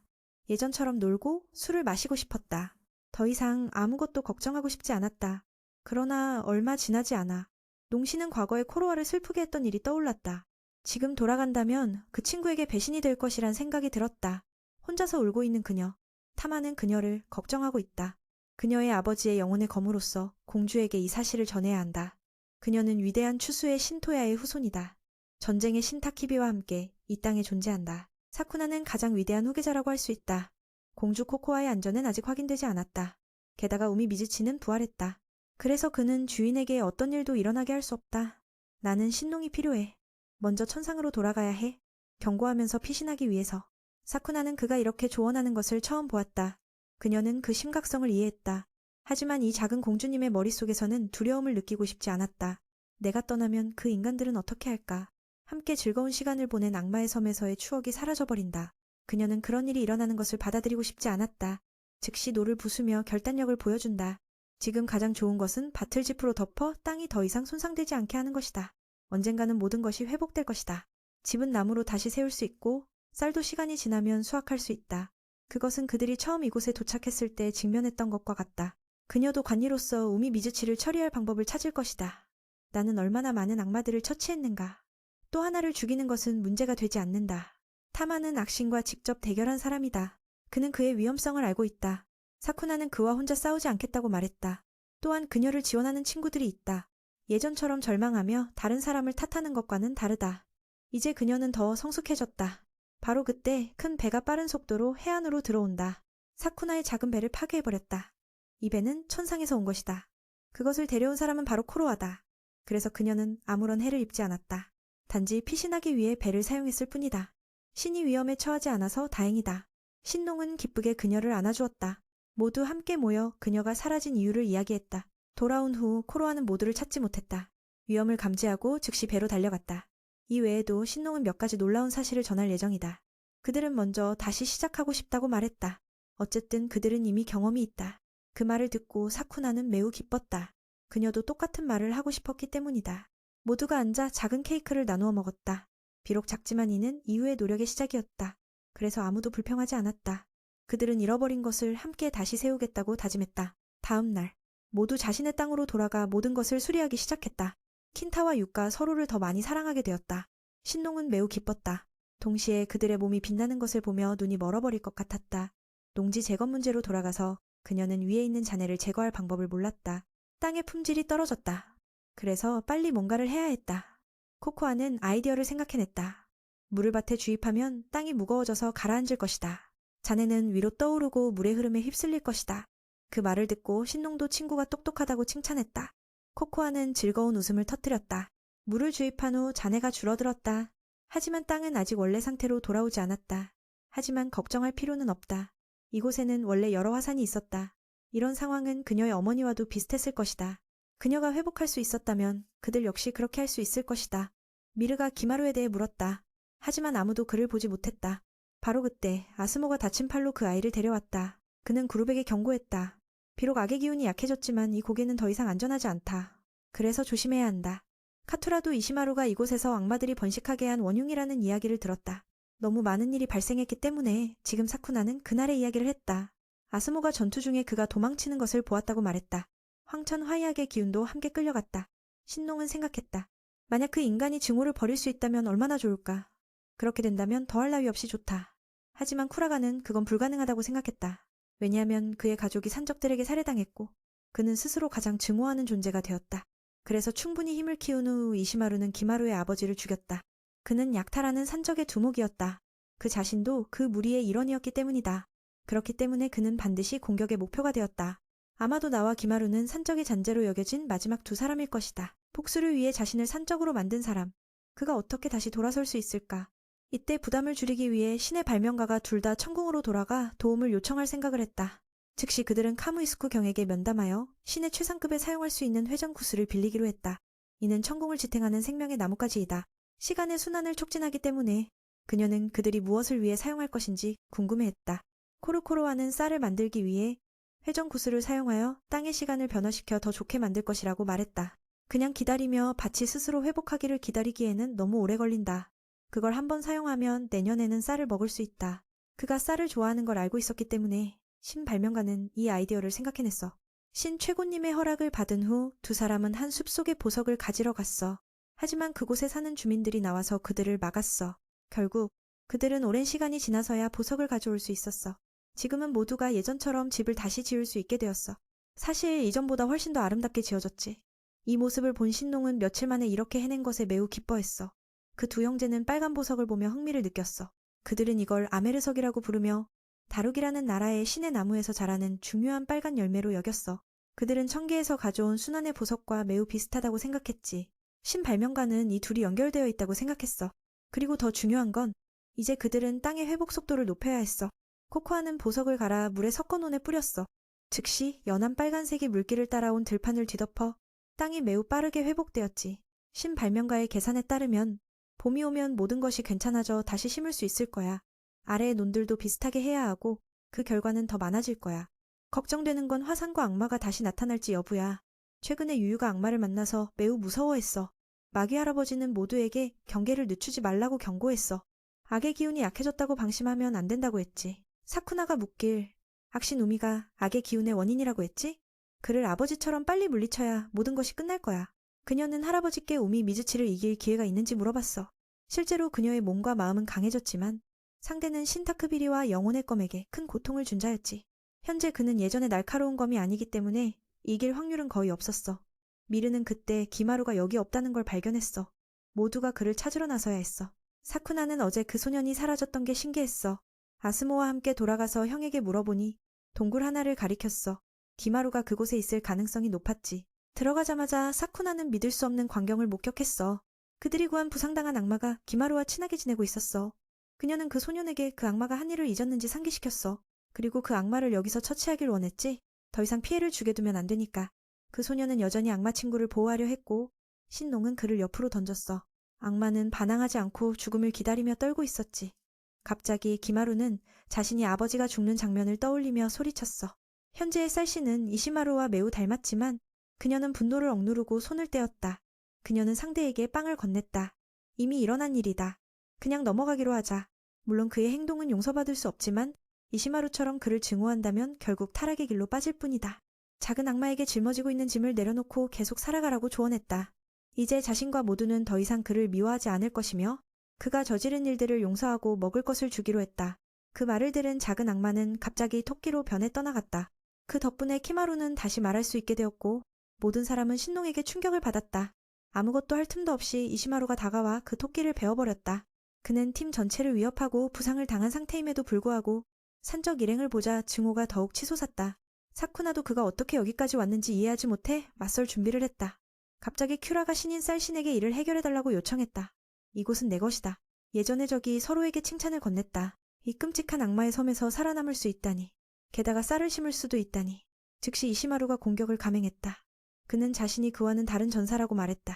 Speaker 1: 예전처럼 놀고 술을 마시고 싶었다. 더 이상 아무것도 걱정하고 싶지 않았다. 그러나 얼마 지나지 않아 농시는 과거에 코로아를 슬프게 했던 일이 떠올랐다. 지금 돌아간다면 그 친구에게 배신이 될 것이란 생각이 들었다. 혼자서 울고 있는 그녀. 타마는 그녀를 걱정하고 있다. 그녀의 아버지의 영혼의 검으로서 공주에게 이 사실을 전해야 한다. 그녀는 위대한 추수의 신토야의 후손이다. 전쟁의 신 타키비와 함께 이 땅에 존재한다. 사쿠나는 가장 위대한 후계자라고 할 수 있다. 공주 코코아의 안전은 아직 확인되지 않았다. 게다가 우미 미즈치는 부활했다. 그래서 그는 주인에게 어떤 일도 일어나게 할 수 없다. 나는 신농이 필요해. 먼저 천상으로 돌아가야 해. 경고하면서 피신하기 위해서. 사쿠나는 그가 이렇게 조언하는 것을 처음 보았다. 그녀는 그 심각성을 이해했다. 하지만 이 작은 공주님의 머릿속에서는 두려움을 느끼고 싶지 않았다. 내가 떠나면 그 인간들은 어떻게 할까? 함께 즐거운 시간을 보낸 악마의 섬에서의 추억이 사라져버린다. 그녀는 그런 일이 일어나는 것을 받아들이고 싶지 않았다. 즉시 노를 부수며 결단력을 보여준다. 지금 가장 좋은 것은 밭을 짚으로 덮어 땅이 더 이상 손상되지 않게 하는 것이다. 언젠가는 모든 것이 회복될 것이다. 집은 나무로 다시 세울 수 있고 쌀도 시간이 지나면 수확할 수 있다. 그것은 그들이 처음 이곳에 도착했을 때 직면했던 것과 같다. 그녀도 관리로서 우미미즈치를 처리할 방법을 찾을 것이다. 나는 얼마나 많은 악마들을 처치했는가. 또 하나를 죽이는 것은 문제가 되지 않는다. 타마는 악신과 직접 대결한 사람이다. 그는 그의 위험성을 알고 있다. 사쿠나는 그와 혼자 싸우지 않겠다고 말했다. 또한 그녀를 지원하는 친구들이 있다. 예전처럼 절망하며 다른 사람을 탓하는 것과는 다르다. 이제 그녀는 더 성숙해졌다. 바로 그때 큰 배가 빠른 속도로 해안으로 들어온다. 사쿠나의 작은 배를 파괴해버렸다. 이 배는 천상에서 온 것이다. 그것을 데려온 사람은 바로 코로아다. 그래서 그녀는 아무런 해를 입지 않았다. 단지 피신하기 위해 배를 사용했을 뿐이다. 신이 위험에 처하지 않아서 다행이다. 신농은 기쁘게 그녀를 안아주었다. 모두 함께 모여 그녀가 사라진 이유를 이야기했다. 돌아온 후 코로아는 모두를 찾지 못했다. 위험을 감지하고 즉시 배로 달려갔다. 이 외에도 신농은 몇 가지 놀라운 사실을 전할 예정이다. 그들은 먼저 다시 시작하고 싶다고 말했다. 어쨌든 그들은 이미 경험이 있다. 그 말을 듣고 사쿠나는 매우 기뻤다. 그녀도 똑같은 말을 하고 싶었기 때문이다. 모두가 앉아 작은 케이크를 나누어 먹었다. 비록 작지만 이는 이후의 노력의 시작이었다. 그래서 아무도 불평하지 않았다. 그들은 잃어버린 것을 함께 다시 세우겠다고 다짐했다. 다음 날 모두 자신의 땅으로 돌아가 모든 것을 수리하기 시작했다. 킨타와 유가 서로를 더 많이 사랑하게 되었다. 신농은 매우 기뻤다. 동시에 그들의 몸이 빛나는 것을 보며 눈이 멀어버릴 것 같았다. 농지 재건 문제로 돌아가서 그녀는 위에 있는 잔해를 제거할 방법을 몰랐다. 땅의 품질이 떨어졌다. 그래서 빨리 뭔가를 해야 했다. 코코아는 아이디어를 생각해냈다. 물을 밭에 주입하면 땅이 무거워져서 가라앉을 것이다. 잔해는 위로 떠오르고 물의 흐름에 휩쓸릴 것이다. 그 말을 듣고 신농도 친구가 똑똑하다고 칭찬했다. 코코아는 즐거운 웃음을 터뜨렸다. 물을 주입한 후 잔해가 줄어들었다. 하지만 땅은 아직 원래 상태로 돌아오지 않았다. 하지만 걱정할 필요는 없다. 이곳에는 원래 여러 화산이 있었다. 이런 상황은 그녀의 어머니와도 비슷했을 것이다. 그녀가 회복할 수 있었다면 그들 역시 그렇게 할 수 있을 것이다. 미르가 기마루에 대해 물었다. 하지만 아무도 그를 보지 못했다. 바로 그때 아스모가 다친 팔로 그 아이를 데려왔다. 그는 그룹에게 경고했다. 비록 악의 기운이 약해졌지만 이 고개는 더 이상 안전하지 않다. 그래서 조심해야 한다. 카투라도 이시마루가 이곳에서 악마들이 번식하게 한 원흉이라는 이야기를 들었다. 너무 많은 일이 발생했기 때문에 지금 사쿠나는 그날의 이야기를 했다. 아스모가 전투 중에 그가 도망치는 것을 보았다고 말했다. 황천화이악의 기운도 함께 끌려갔다. 신농은 생각했다. 만약 그 인간이 증오를 버릴 수 있다면 얼마나 좋을까. 그렇게 된다면 더할 나위 없이 좋다. 하지만 쿠라가는 그건 불가능하다고 생각했다. 왜냐하면 그의 가족이 산적들에게 살해당했고 그는 스스로 가장 증오하는 존재가 되었다. 그래서 충분히 힘을 키운 후 이시마루는 기마루의 아버지를 죽였다. 그는 약탈하는 산적의 두목이었다. 그 자신도 그 무리의 일원이었기 때문이다. 그렇기 때문에 그는 반드시 공격의 목표가 되었다. 아마도 나와 기마루는 산적의 잔재로 여겨진 마지막 두 사람일 것이다. 복수를 위해 자신을 산적으로 만든 사람. 그가 어떻게 다시 돌아설 수 있을까? 이때 부담을 줄이기 위해 신의 발명가가 둘 다 천궁으로 돌아가 도움을 요청할 생각을 했다. 즉시 그들은 카무이스쿠 경에게 면담하여 신의 최상급에 사용할 수 있는 회전구슬을 빌리기로 했다. 이는 천궁을 지탱하는 생명의 나뭇가지이다. 시간의 순환을 촉진하기 때문에 그녀는 그들이 무엇을 위해 사용할 것인지 궁금해했다. 코르코로와는 쌀을 만들기 위해 회전구슬을 사용하여 땅의 시간을 변화시켜 더 좋게 만들 것이라고 말했다. 그냥 기다리며 밭이 스스로 회복하기를 기다리기에는 너무 오래 걸린다. 그걸 한번 사용하면 내년에는 쌀을 먹을 수 있다. 그가 쌀을 좋아하는 걸 알고 있었기 때문에 신 발명가는 이 아이디어를 생각해냈어. 신 최고님의 허락을 받은 후 두 사람은 한 숲속의 보석을 가지러 갔어. 하지만 그곳에 사는 주민들이 나와서 그들을 막았어. 결국 그들은 오랜 시간이 지나서야 보석을 가져올 수 있었어. 지금은 모두가 예전처럼 집을 다시 지을 수 있게 되었어. 사실 이전보다 훨씬 더 아름답게 지어졌지. 이 모습을 본 신농은 며칠 만에 이렇게 해낸 것에 매우 기뻐했어. 그 두 형제는 빨간 보석을 보며 흥미를 느꼈어. 그들은 이걸 아메르석이라고 부르며 다룩이라는 나라의 신의 나무에서 자라는 중요한 빨간 열매로 여겼어. 그들은 청계에서 가져온 순환의 보석과 매우 비슷하다고 생각했지. 신 발명가는 이 둘이 연결되어 있다고 생각했어. 그리고 더 중요한 건 이제 그들은 땅의 회복 속도를 높여야 했어. 코코아는 보석을 갈아 물에 섞어 논에 뿌렸어. 즉시 연한 빨간색이 물길을 따라온 들판을 뒤덮어 땅이 매우 빠르게 회복되었지. 신 발명가의 계산에 따르면 봄이 오면 모든 것이 괜찮아져 다시 심을 수 있을 거야. 아래의 논들도 비슷하게 해야 하고 그 결과는 더 많아질 거야. 걱정되는 건 화산과 악마가 다시 나타날지 여부야. 최근에 유유가 악마를 만나서 매우 무서워했어. 마귀 할아버지는 모두에게 경계를 늦추지 말라고 경고했어. 악의 기운이 약해졌다고 방심하면 안 된다고 했지. 사쿠나가 묻길 악신 우미가 악의 기운의 원인이라고 했지? 그를 아버지처럼 빨리 물리쳐야 모든 것이 끝날 거야. 그녀는 할아버지께 우미 미즈치를 이길 기회가 있는지 물어봤어. 실제로 그녀의 몸과 마음은 강해졌지만 상대는 신타크비리와 영혼의 검에게 큰 고통을 준 자였지. 현재 그는 예전의 날카로운 검이 아니기 때문에 이길 확률은 거의 없었어. 미르는 그때 기마루가 여기 없다는 걸 발견했어. 모두가 그를 찾으러 나서야 했어. 사쿠나는 어제 그 소년이 사라졌던 게 신기했어. 아스모와 함께 돌아가서 형에게 물어보니 동굴 하나를 가리켰어. 기마루가 그곳에 있을 가능성이 높았지. 들어가자마자 사쿠나는 믿을 수 없는 광경을 목격했어. 그들이 구한 부상당한 악마가 기마루와 친하게 지내고 있었어. 그녀는 그 소년에게 그 악마가 한 일을 잊었는지 상기시켰어. 그리고 그 악마를 여기서 처치하길 원했지. 더 이상 피해를 주게 두면 안 되니까. 그 소년은 여전히 악마 친구를 보호하려 했고 신농은 그를 옆으로 던졌어. 악마는 반항하지 않고 죽음을 기다리며 떨고 있었지. 갑자기 기마루는 자신이 아버지가 죽는 장면을 떠올리며 소리쳤어. 현재의 쌀씨는 이시마루와 매우 닮았지만 그녀는 분노를 억누르고 손을 떼었다. 그녀는 상대에게 빵을 건넸다. 이미 일어난 일이다. 그냥 넘어가기로 하자. 물론 그의 행동은 용서받을 수 없지만 이시마루처럼 그를 증오한다면 결국 타락의 길로 빠질 뿐이다. 작은 악마에게 짊어지고 있는 짐을 내려놓고 계속 살아가라고 조언했다. 이제 자신과 모두는 더 이상 그를 미워하지 않을 것이며 그가 저지른 일들을 용서하고 먹을 것을 주기로 했다. 그 말을 들은 작은 악마는 갑자기 토끼로 변해 떠나갔다. 그 덕분에 키마루는 다시 말할 수 있게 되었고 모든 사람은 신농에게 충격을 받았다. 아무것도 할 틈도 없이 이시마루가 다가와 그 토끼를 베어버렸다. 그는 팀 전체를 위협하고 부상을 당한 상태임에도 불구하고 산적 일행을 보자 증오가 더욱 치솟았다. 사쿠나도 그가 어떻게 여기까지 왔는지 이해하지 못해 맞설 준비를 했다. 갑자기 큐라가 신인 쌀신에게 이를 해결해달라고 요청했다. 이곳은 내 것이다. 예전의 적이 서로에게 칭찬을 건넸다. 이 끔찍한 악마의 섬에서 살아남을 수 있다니. 게다가 쌀을 심을 수도 있다니. 즉시 이시마루가 공격을 감행했다. 그는 자신이 그와는 다른 전사라고 말했다.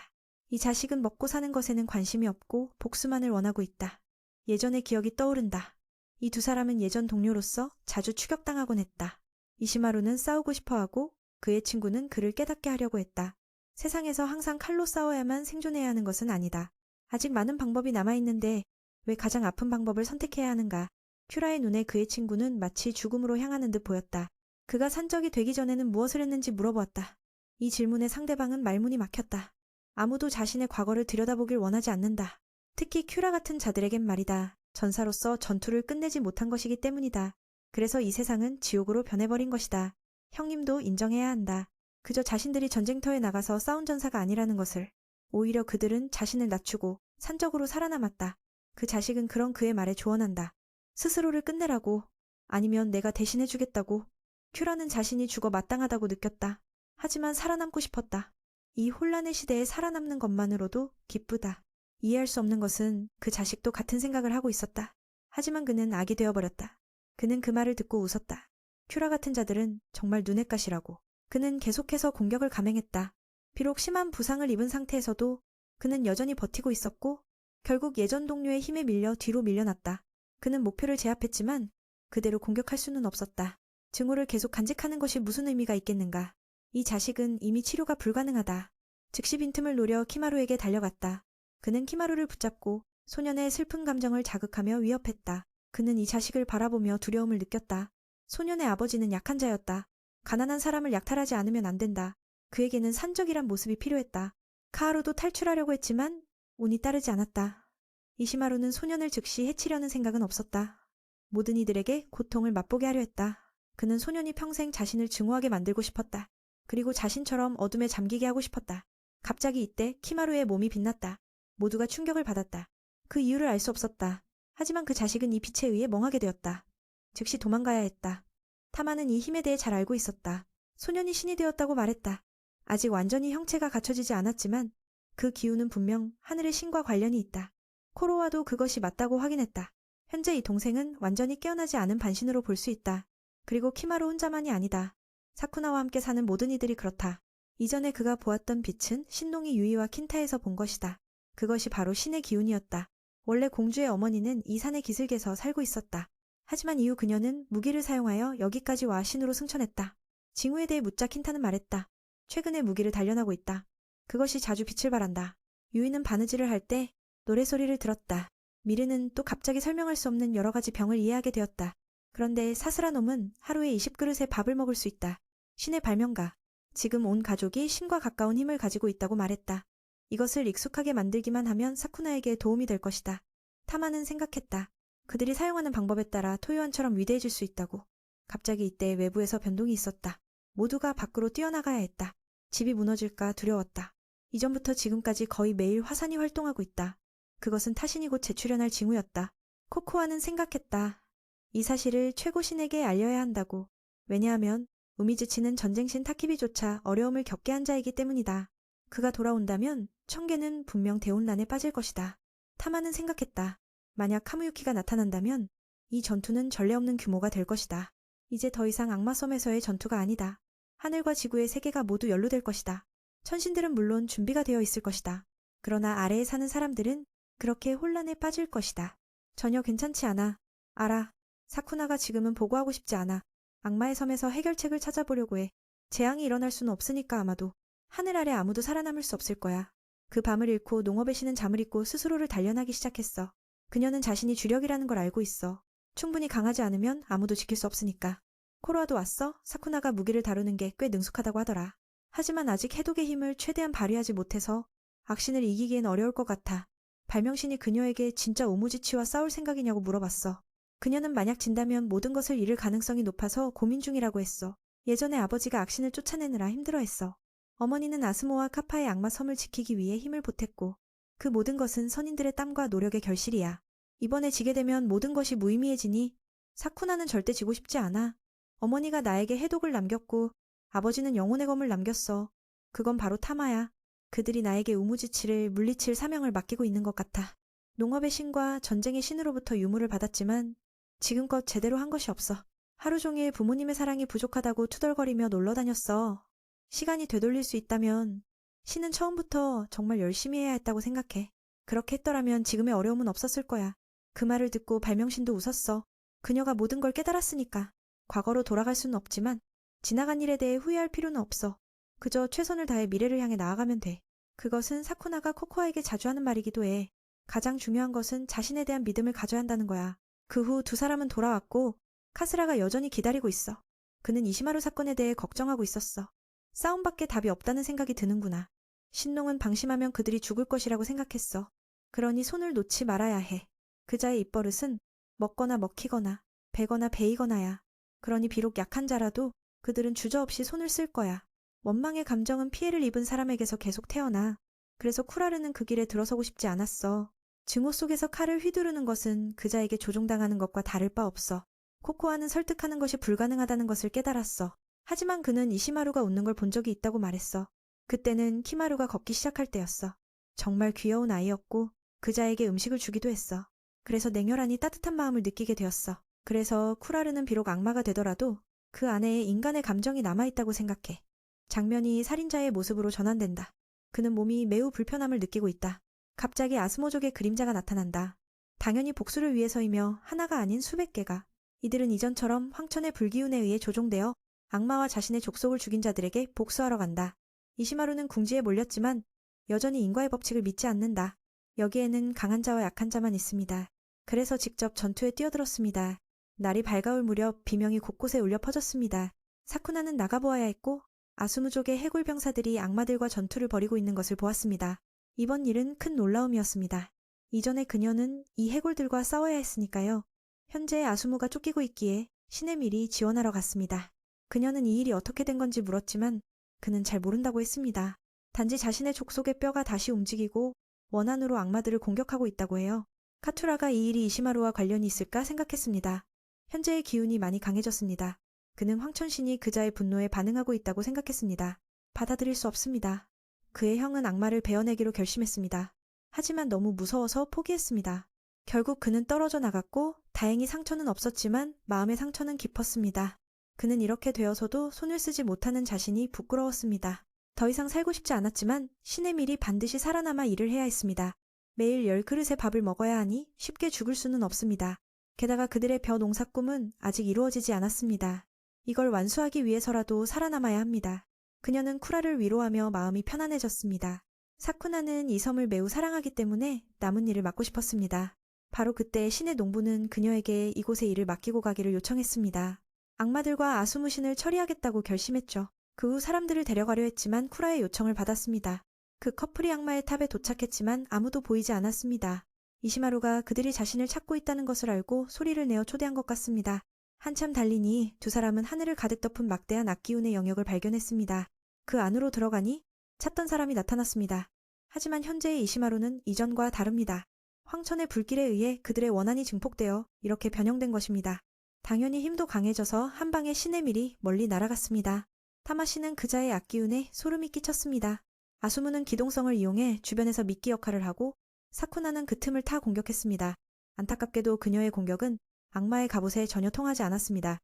Speaker 1: 이 자식은 먹고 사는 것에는 관심이 없고 복수만을 원하고 있다. 예전의 기억이 떠오른다. 이 두 사람은 예전 동료로서 자주 추격당하곤 했다. 이시마루는 싸우고 싶어하고 그의 친구는 그를 깨닫게 하려고 했다. 세상에서 항상 칼로 싸워야만 생존해야 하는 것은 아니다. 아직 많은 방법이 남아있는데 왜 가장 아픈 방법을 선택해야 하는가? 큐라의 눈에 그의 친구는 마치 죽음으로 향하는 듯 보였다. 그가 산적이 되기 전에는 무엇을 했는지 물어보았다. 이 질문에 상대방은 말문이 막혔다. 아무도 자신의 과거를 들여다보길 원하지 않는다. 특히 큐라 같은 자들에겐 말이다. 전사로서 전투를 끝내지 못한 것이기 때문이다. 그래서 이 세상은 지옥으로 변해버린 것이다. 형님도 인정해야 한다. 그저 자신들이 전쟁터에 나가서 싸운 전사가 아니라는 것을. 오히려 그들은 자신을 낮추고 산적으로 살아남았다. 그 자식은 그런 그의 말에 조언한다. 스스로를 끝내라고. 아니면 내가 대신해주겠다고. 큐라는 자신이 죽어 마땅하다고 느꼈다. 하지만 살아남고 싶었다. 이 혼란의 시대에 살아남는 것만으로도 기쁘다. 이해할 수 없는 것은 그 자식도 같은 생각을 하고 있었다. 하지만 그는 악이 되어버렸다. 그는 그 말을 듣고 웃었다. 큐라 같은 자들은 정말 눈엣 가시라고. 그는 계속해서 공격을 감행했다. 비록 심한 부상을 입은 상태에서도 그는 여전히 버티고 있었고 결국 예전 동료의 힘에 밀려 뒤로 밀려났다. 그는 목표를 제압했지만 그대로 공격할 수는 없었다. 증오를 계속 간직하는 것이 무슨 의미가 있겠는가. 이 자식은 이미 치료가 불가능하다. 즉시 빈틈을 노려 키마루에게 달려갔다. 그는 키마루를 붙잡고 소년의 슬픈 감정을 자극하며 위협했다. 그는 이 자식을 바라보며 두려움을 느꼈다. 소년의 아버지는 약한 자였다. 가난한 사람을 약탈하지 않으면 안 된다. 그에게는 산적이란 모습이 필요했다. 카하루도 탈출하려고 했지만 운이 따르지 않았다. 이시마루는 소년을 즉시 해치려는 생각은 없었다. 모든 이들에게 고통을 맛보게 하려 했다. 그는 소년이 평생 자신을 증오하게 만들고 싶었다. 그리고 자신처럼 어둠에 잠기게 하고 싶었다. 갑자기 이때 키마루의 몸이 빛났다. 모두가 충격을 받았다. 그 이유를 알 수 없었다. 하지만 그 자식은 이 빛에 의해 멍하게 되었다. 즉시 도망가야 했다. 타마는 이 힘에 대해 잘 알고 있었다. 소년이 신이 되었다고 말했다. 아직 완전히 형체가 갖춰지지 않았지만 그 기운은 분명 하늘의 신과 관련이 있다. 코로와도 그것이 맞다고 확인했다. 현재 이 동생은 완전히 깨어나지 않은 반신으로 볼 수 있다. 그리고 키마루 혼자만이 아니다. 사쿠나와 함께 사는 모든 이들이 그렇다. 이전에 그가 보았던 빛은 신농이 유이와 킨타에서 본 것이다. 그것이 바로 신의 기운이었다. 원래 공주의 어머니는 이 산의 기슭에서 살고 있었다. 하지만 이후 그녀는 무기를 사용하여 여기까지 와 신으로 승천했다. 징후에 대해 묻자 킨타는 말했다. 최근에 무기를 단련하고 있다. 그것이 자주 빛을 발한다. 유이는 바느질을 할 때 노래소리를 들었다. 미르는 또 갑자기 설명할 수 없는 여러 가지 병을 이해하게 되었다. 그런데 사스라 놈은 하루에 20그릇의 밥을 먹을 수 있다. 신의 발명가. 지금 온 가족이 신과 가까운 힘을 가지고 있다고 말했다. 이것을 익숙하게 만들기만 하면 사쿠나에게 도움이 될 것이다. 타마는 생각했다. 그들이 사용하는 방법에 따라 토요한처럼 위대해질 수 있다고. 갑자기 이때 외부에서 변동이 있었다. 모두가 밖으로 뛰어나가야 했다. 집이 무너질까 두려웠다. 이전부터 지금까지 거의 매일 화산이 활동하고 있다. 그것은 타신이 곧 재출현할 징후였다. 코코아는 생각했다. 이 사실을 최고신에게 알려야 한다고. 왜냐하면 우미즈치는 전쟁신 타키비조차 어려움을 겪게 한 자이기 때문이다. 그가 돌아온다면 청계는 분명 대혼란에 빠질 것이다. 타마는 생각했다. 만약 카무유키가 나타난다면 이 전투는 전례 없는 규모가 될 것이다. 이제 더 이상 악마섬에서의 전투가 아니다. 하늘과 지구의 세계가 모두 연루될 것이다. 천신들은 물론 준비가 되어 있을 것이다. 그러나 아래에 사는 사람들은 그렇게 혼란에 빠질 것이다. 전혀 괜찮지 않아. 알아. 사쿠나가 지금은 보고하고 싶지 않아. 악마의 섬에서 해결책을 찾아보려고 해. 재앙이 일어날 수는 없으니까 아마도. 하늘 아래 아무도 살아남을 수 없을 거야. 그 밤을 잃고 농업의 신은 잠을 잊고 스스로를 단련하기 시작했어. 그녀는 자신이 주력이라는 걸 알고 있어. 충분히 강하지 않으면 아무도 지킬 수 없으니까. 코로아도 왔어? 사쿠나가 무기를 다루는 게 꽤 능숙하다고 하더라. 하지만 아직 해독의 힘을 최대한 발휘하지 못해서 악신을 이기기엔 어려울 것 같아. 발명신이 그녀에게 진짜 오무지치와 싸울 생각이냐고 물어봤어. 그녀는 만약 진다면 모든 것을 잃을 가능성이 높아서 고민 중이라고 했어. 예전에 아버지가 악신을 쫓아내느라 힘들어했어. 어머니는 아스모와 카파의 악마 섬을 지키기 위해 힘을 보탰고 그 모든 것은 선인들의 땀과 노력의 결실이야. 이번에 지게 되면 모든 것이 무의미해지니 사쿠나는 절대 지고 싶지 않아. 어머니가 나에게 해독을 남겼고 아버지는 영혼의 검을 남겼어. 그건 바로 타마야. 그들이 나에게 우무지치를 물리칠 사명을 맡기고 있는 것 같아. 농업의 신과 전쟁의 신으로부터 유물을 받았지만 지금껏 제대로 한 것이 없어. 하루 종일 부모님의 사랑이 부족하다고 투덜거리며 놀러 다녔어. 시간이 되돌릴 수 있다면 신은 처음부터 정말 열심히 해야 했다고 생각해. 그렇게 했더라면 지금의 어려움은 없었을 거야. 그 말을 듣고 발명신도 웃었어. 그녀가 모든 걸 깨달았으니까. 과거로 돌아갈 수는 없지만 지나간 일에 대해 후회할 필요는 없어. 그저 최선을 다해 미래를 향해 나아가면 돼. 그것은 사쿠나가 코코아에게 자주 하는 말이기도 해. 가장 중요한 것은 자신에 대한 믿음을 가져야 한다는 거야. 그 후 두 사람은 돌아왔고 카스라가 여전히 기다리고 있어. 그는 이시마루 사건에 대해 걱정하고 있었어. 싸움밖에 답이 없다는 생각이 드는구나. 신농은 방심하면 그들이 죽을 것이라고 생각했어. 그러니 손을 놓지 말아야 해. 그자의 입버릇은 먹거나 먹히거나 베거나 베이거나야. 그러니 비록 약한 자라도 그들은 주저없이 손을 쓸 거야. 원망의 감정은 피해를 입은 사람에게서 계속 태어나. 그래서 쿠라르는 그 길에 들어서고 싶지 않았어. 증오 속에서 칼을 휘두르는 것은 그자에게 조종당하는 것과 다를 바 없어. 코코아는 설득하는 것이 불가능하다는 것을 깨달았어. 하지만 그는 이시마루가 웃는 걸 본 적이 있다고 말했어. 그때는 키마루가 걷기 시작할 때였어. 정말 귀여운 아이였고 그자에게 음식을 주기도 했어. 그래서 냉혈하니 따뜻한 마음을 느끼게 되었어. 그래서 쿠라르는 비록 악마가 되더라도 그 안에 인간의 감정이 남아있다고 생각해. 장면이 살인자의 모습으로 전환된다. 그는 몸이 매우 불편함을 느끼고 있다. 갑자기 아스모족의 그림자가 나타난다. 당연히 복수를 위해서이며 하나가 아닌 수백 개가. 이들은 이전처럼 황천의 불기운에 의해 조종되어 악마와 자신의 족속을 죽인 자들에게 복수하러 간다. 이시마루는 궁지에 몰렸지만 여전히 인과의 법칙을 믿지 않는다. 여기에는 강한 자와 약한 자만 있습니다. 그래서 직접 전투에 뛰어들었습니다. 날이 밝아올 무렵 비명이 곳곳에 울려 퍼졌습니다. 사쿠나는 나가보아야 했고 아수무족의 해골 병사들이 악마들과 전투를 벌이고 있는 것을 보았습니다. 이번 일은 큰 놀라움이었습니다. 이전에 그녀는 이 해골들과 싸워야 했으니까요. 현재 아수무가 쫓기고 있기에 신의 미리 지원하러 갔습니다. 그녀는 이 일이 어떻게 된 건지 물었지만 그는 잘 모른다고 했습니다. 단지 자신의 족속의 뼈가 다시 움직이고 원한으로 악마들을 공격하고 있다고 해요. 카투라가 이 일이 이시마루와 관련이 있을까 생각했습니다. 현재의 기운이 많이 강해졌습니다. 그는 황천신이 그자의 분노에 반응하고 있다고 생각했습니다. 받아들일 수 없습니다. 그의 형은 악마를 베어내기로 결심했습니다. 하지만 너무 무서워서 포기했습니다. 결국 그는 떨어져 나갔고 다행히 상처는 없었지만 마음의 상처는 깊었습니다. 그는 이렇게 되어서도 손을 쓰지 못하는 자신이 부끄러웠습니다. 더 이상 살고 싶지 않았지만 신의 밀이 반드시 살아남아 일을 해야 했습니다. 매일 10그릇의 밥을 먹어야 하니 쉽게 죽을 수는 없습니다. 게다가 그들의 벼 농사 꿈은 아직 이루어지지 않았습니다. 이걸 완수하기 위해서라도 살아남아야 합니다. 그녀는 쿠라를 위로하며 마음이 편안해졌습니다. 사쿠나는 이 섬을 매우 사랑하기 때문에 남은 일을 맡고 싶었습니다. 바로 그때 신의 농부는 그녀에게 이곳에 일을 맡기고 가기를 요청했습니다. 악마들과 아수무신을 처리하겠다고 결심했죠. 그 후 사람들을 데려가려 했지만 쿠라의 요청을 받았습니다. 그 커플이 악마의 탑에 도착했지만 아무도 보이지 않았습니다. 이시마루가 그들이 자신을 찾고 있다는 것을 알고 소리를 내어 초대한 것 같습니다. 한참 달리니 두 사람은 하늘을 가득 덮은 막대한 악기운의 영역을 발견했습니다. 그 안으로 들어가니 찾던 사람이 나타났습니다. 하지만 현재의 이시마루는 이전과 다릅니다. 황천의 불길에 의해 그들의 원한이 증폭되어 이렇게 변형된 것입니다. 당연히 힘도 강해져서 한 방에 신의 밀이 멀리 날아갔습니다. 타마시는 그자의 악기운에 소름이 끼쳤습니다. 아수무는 기동성을 이용해 주변에서 미끼 역할을 하고 사쿠나는 그 틈을 타 공격했습니다. 안타깝게도 그녀의 공격은 악마의 갑옷에 전혀 통하지 않았습니다.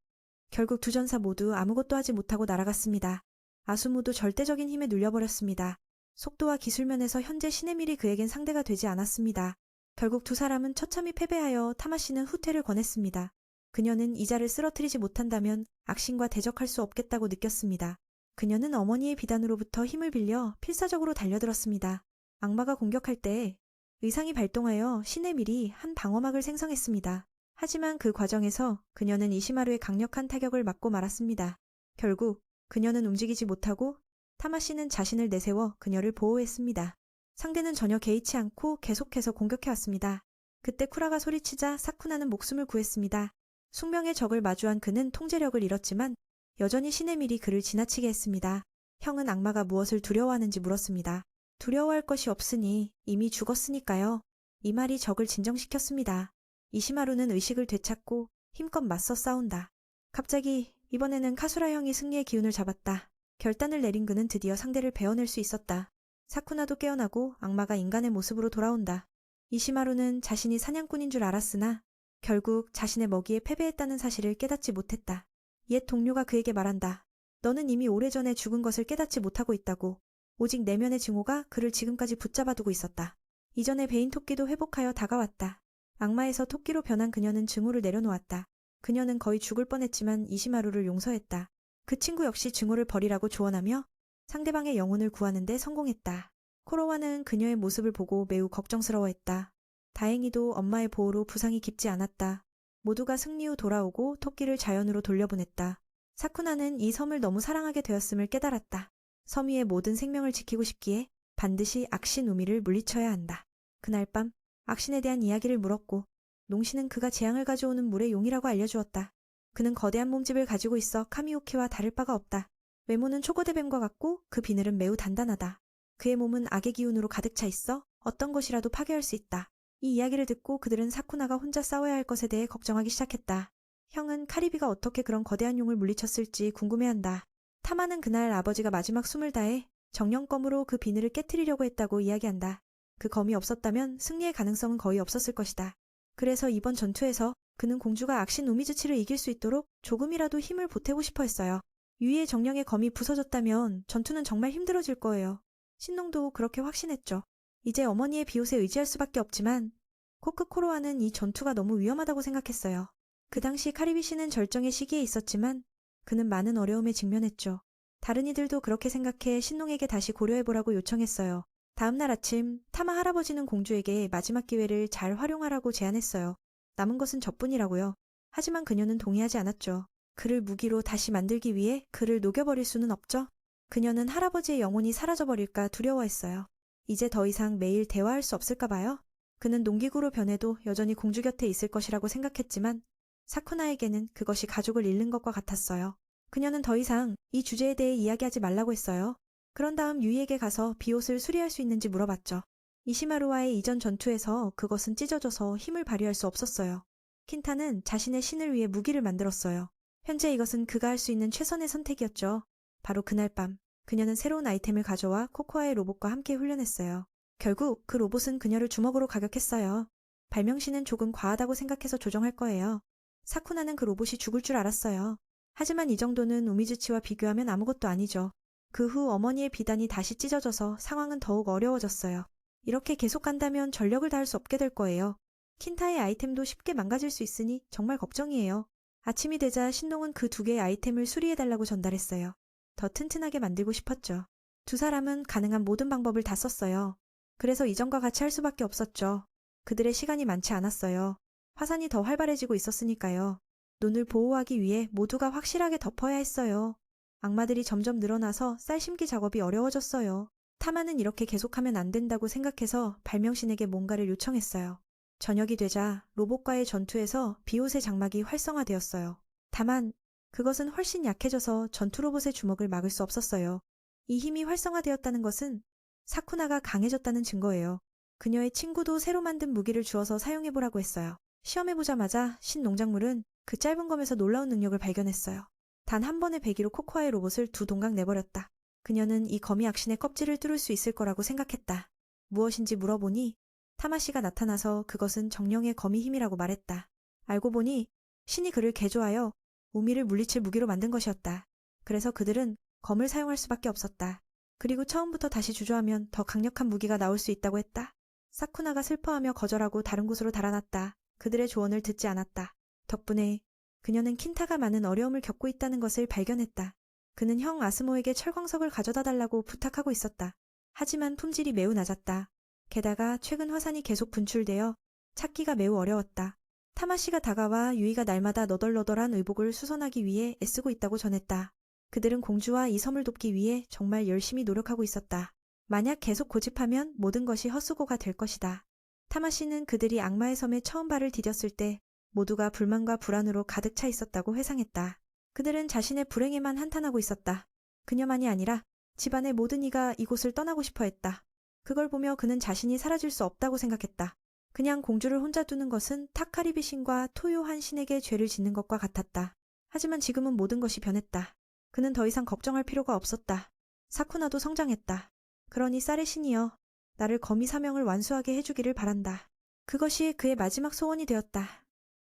Speaker 1: 결국 두 전사 모두 아무것도 하지 못하고 날아갔습니다. 아수무도 절대적인 힘에 눌려버렸습니다. 속도와 기술면에서 현재 신의 밀이 그에겐 상대가 되지 않았습니다. 결국 두 사람은 처참히 패배하여 타마시는 후퇴를 권했습니다. 그녀는 이자를 쓰러뜨리지 못한다면 악신과 대적할 수 없겠다고 느꼈습니다. 그녀는 어머니의 비단으로부터 힘을 빌려 필사적으로 달려들었습니다. 악마가 공격할 때 의상이 발동하여 신의 밀이 한 방어막을 생성했습니다. 하지만 그 과정에서 그녀는 이시마루의 강력한 타격을 맞고 말았습니다. 결국 그녀는 움직이지 못하고 타마시는 자신을 내세워 그녀를 보호했습니다. 상대는 전혀 개의치 않고 계속해서 공격해왔습니다. 그때 쿠라가 소리치자 사쿠나는 목숨을 구했습니다. 숙명의 적을 마주한 그는 통제력을 잃었지만 여전히 신의 밀이 그를 지나치게 했습니다. 형은 악마가 무엇을 두려워하는지 물었습니다. 두려워할 것이 없으니 이미 죽었으니까요. 이 말이 적을 진정시켰습니다. 이시마루는 의식을 되찾고 힘껏 맞서 싸운다. 갑자기 이번에는 카수라 형이 승리의 기운을 잡았다. 결단을 내린 그는 드디어 상대를 베어낼 수 있었다. 사쿠나도 깨어나고 악마가 인간의 모습으로 돌아온다. 이시마루는 자신이 사냥꾼인 줄 알았으나 결국 자신의 먹이에 패배했다는 사실을 깨닫지 못했다. 옛 동료가 그에게 말한다. 너는 이미 오래전에 죽은 것을 깨닫지 못하고 있다고. 오직 내면의 증오가 그를 지금까지 붙잡아두고 있었다. 이전에 베인 토끼도 회복하여 다가왔다. 악마에서 토끼로 변한 그녀는 증오를 내려놓았다. 그녀는 거의 죽을 뻔했지만 이시마루를 용서했다. 그 친구 역시 증오를 버리라고 조언하며 상대방의 영혼을 구하는 데 성공했다. 코로와는 그녀의 모습을 보고 매우 걱정스러워했다. 다행히도 엄마의 보호로 부상이 깊지 않았다. 모두가 승리 후 돌아오고 토끼를 자연으로 돌려보냈다. 사쿠나는 이 섬을 너무 사랑하게 되었음을 깨달았다. 섬 위의 모든 생명을 지키고 싶기에 반드시 악신 우미를 물리쳐야 한다. 그날 밤 악신에 대한 이야기를 물었고 농시는 그가 재앙을 가져오는 물의 용이라고 알려주었다. 그는 거대한 몸집을 가지고 있어 카미오키와 다를 바가 없다. 외모는 초고대뱀과 같고 그 비늘은 매우 단단하다. 그의 몸은 악의 기운으로 가득 차 있어 어떤 것이라도 파괴할 수 있다. 이 이야기를 듣고 그들은 사쿠나가 혼자 싸워야 할 것에 대해 걱정하기 시작했다. 형은 카리비가 어떻게 그런 거대한 용을 물리쳤을지 궁금해한다. 타마는 그날 아버지가 마지막 숨을 다해 정령검으로 그 비늘을 깨트리려고 했다고 이야기한다. 그 검이 없었다면 승리의 가능성은 거의 없었을 것이다. 그래서 이번 전투에서 그는 공주가 악신 우미즈치를 이길 수 있도록 조금이라도 힘을 보태고 싶어 했어요. 유이의 정령의 검이 부서졌다면 전투는 정말 힘들어질 거예요. 신농도 그렇게 확신했죠. 이제 어머니의 비옷에 의지할 수밖에 없지만 코크코로아는 이 전투가 너무 위험하다고 생각했어요. 그 당시 카리비 씨는 절정의 시기에 있었지만 그는 많은 어려움에 직면했죠. 다른 이들도 그렇게 생각해 신농에게 다시 고려해보라고 요청했어요. 다음 날 아침 타마 할아버지는 공주에게 마지막 기회를 잘 활용하라고 제안했어요. 남은 것은 저뿐이라고요. 하지만 그녀는 동의하지 않았죠. 그를 무기로 다시 만들기 위해 그를 녹여버릴 수는 없죠. 그녀는 할아버지의 영혼이 사라져버릴까 두려워했어요. 이제 더 이상 매일 대화할 수 없을까 봐요. 그는 농기구로 변해도 여전히 공주 곁에 있을 것이라고 생각했지만 사쿠나에게는 그것이 가족을 잃는 것과 같았어요. 그녀는 더 이상 이 주제에 대해 이야기하지 말라고 했어요. 그런 다음 유이에게 가서 비옷을 수리할 수 있는지 물어봤죠. 이시마루와의 이전 전투에서 그것은 찢어져서 힘을 발휘할 수 없었어요. 킨타는 자신의 신을 위해 무기를 만들었어요. 현재 이것은 그가 할 수 있는 최선의 선택이었죠. 바로 그날 밤 그녀는 새로운 아이템을 가져와 코코아의 로봇과 함께 훈련했어요. 결국 그 로봇은 그녀를 주먹으로 가격했어요. 발명신은 조금 과하다고 생각해서 조정할 거예요. 사쿠나는 그 로봇이 죽을 줄 알았어요. 하지만 이 정도는 우미즈치와 비교하면 아무것도 아니죠. 그 후 어머니의 비단이 다시 찢어져서 상황은 더욱 어려워졌어요. 이렇게 계속 간다면 전력을 다할 수 없게 될 거예요. 킨타의 아이템도 쉽게 망가질 수 있으니 정말 걱정이에요. 아침이 되자 신동은 그 두 개의 아이템을 수리해달라고 전달했어요. 더 튼튼하게 만들고 싶었죠. 두 사람은 가능한 모든 방법을 다 썼어요. 그래서 이전과 같이 할 수밖에 없었죠. 그들의 시간이 많지 않았어요. 화산이 더 활발해지고 있었으니까요. 눈을 보호하기 위해 모두가 확실하게 덮어야 했어요. 악마들이 점점 늘어나서 쌀 심기 작업이 어려워졌어요. 타마는 이렇게 계속하면 안 된다고 생각해서 발명신에게 뭔가를 요청했어요. 저녁이 되자 로봇과의 전투에서 비옷의 장막이 활성화되었어요. 다만 그것은 훨씬 약해져서 전투 로봇의 주먹을 막을 수 없었어요. 이 힘이 활성화되었다는 것은 사쿠나가 강해졌다는 증거예요. 그녀의 친구도 새로 만든 무기를 주어서 사용해보라고 했어요. 시험해보자마자 신농작물은 그 짧은 검에서 놀라운 능력을 발견했어요. 단 한 번의 배기로 코코아의 로봇을 두 동강 내버렸다. 그녀는 이 거미 악신의 껍질을 뚫을 수 있을 거라고 생각했다. 무엇인지 물어보니 타마씨가 나타나서 그것은 정령의 거미 힘이라고 말했다. 알고 보니 신이 그를 개조하여 우미를 물리칠 무기로 만든 것이었다. 그래서 그들은 검을 사용할 수밖에 없었다. 그리고 처음부터 다시 주저하면 더 강력한 무기가 나올 수 있다고 했다. 사쿠나가 슬퍼하며 거절하고 다른 곳으로 달아났다. 그들의 조언을 듣지 않았다. 덕분에 그녀는 킨타가 많은 어려움을 겪고 있다는 것을 발견했다. 그는 형 아스모에게 철광석을 가져다 달라고 부탁하고 있었다. 하지만 품질이 매우 낮았다. 게다가 최근 화산이 계속 분출되어 찾기가 매우 어려웠다. 타마씨가 다가와 유이가 날마다 너덜너덜한 의복을 수선하기 위해 애쓰고 있다고 전했다. 그들은 공주와 이 섬을 돕기 위해 정말 열심히 노력하고 있었다. 만약 계속 고집하면 모든 것이 헛수고가 될 것이다. 타마씨는 그들이 악마의 섬에 처음 발을 디뎠을 때 모두가 불만과 불안으로 가득 차 있었다고 회상했다. 그들은 자신의 불행에만 한탄하고 있었다. 그녀만이 아니라 집안의 모든 이가 이곳을 떠나고 싶어 했다. 그걸 보며 그는 자신이 사라질 수 없다고 생각했다. 그냥 공주를 혼자 두는 것은 타카리비 신과 토요한 신에게 죄를 짓는 것과 같았다. 하지만 지금은 모든 것이 변했다. 그는 더 이상 걱정할 필요가 없었다. 사쿠나도 성장했다. 그러니 쌀의 신이여, 나를 거미 사명을 완수하게 해주기를 바란다. 그것이 그의 마지막 소원이 되었다.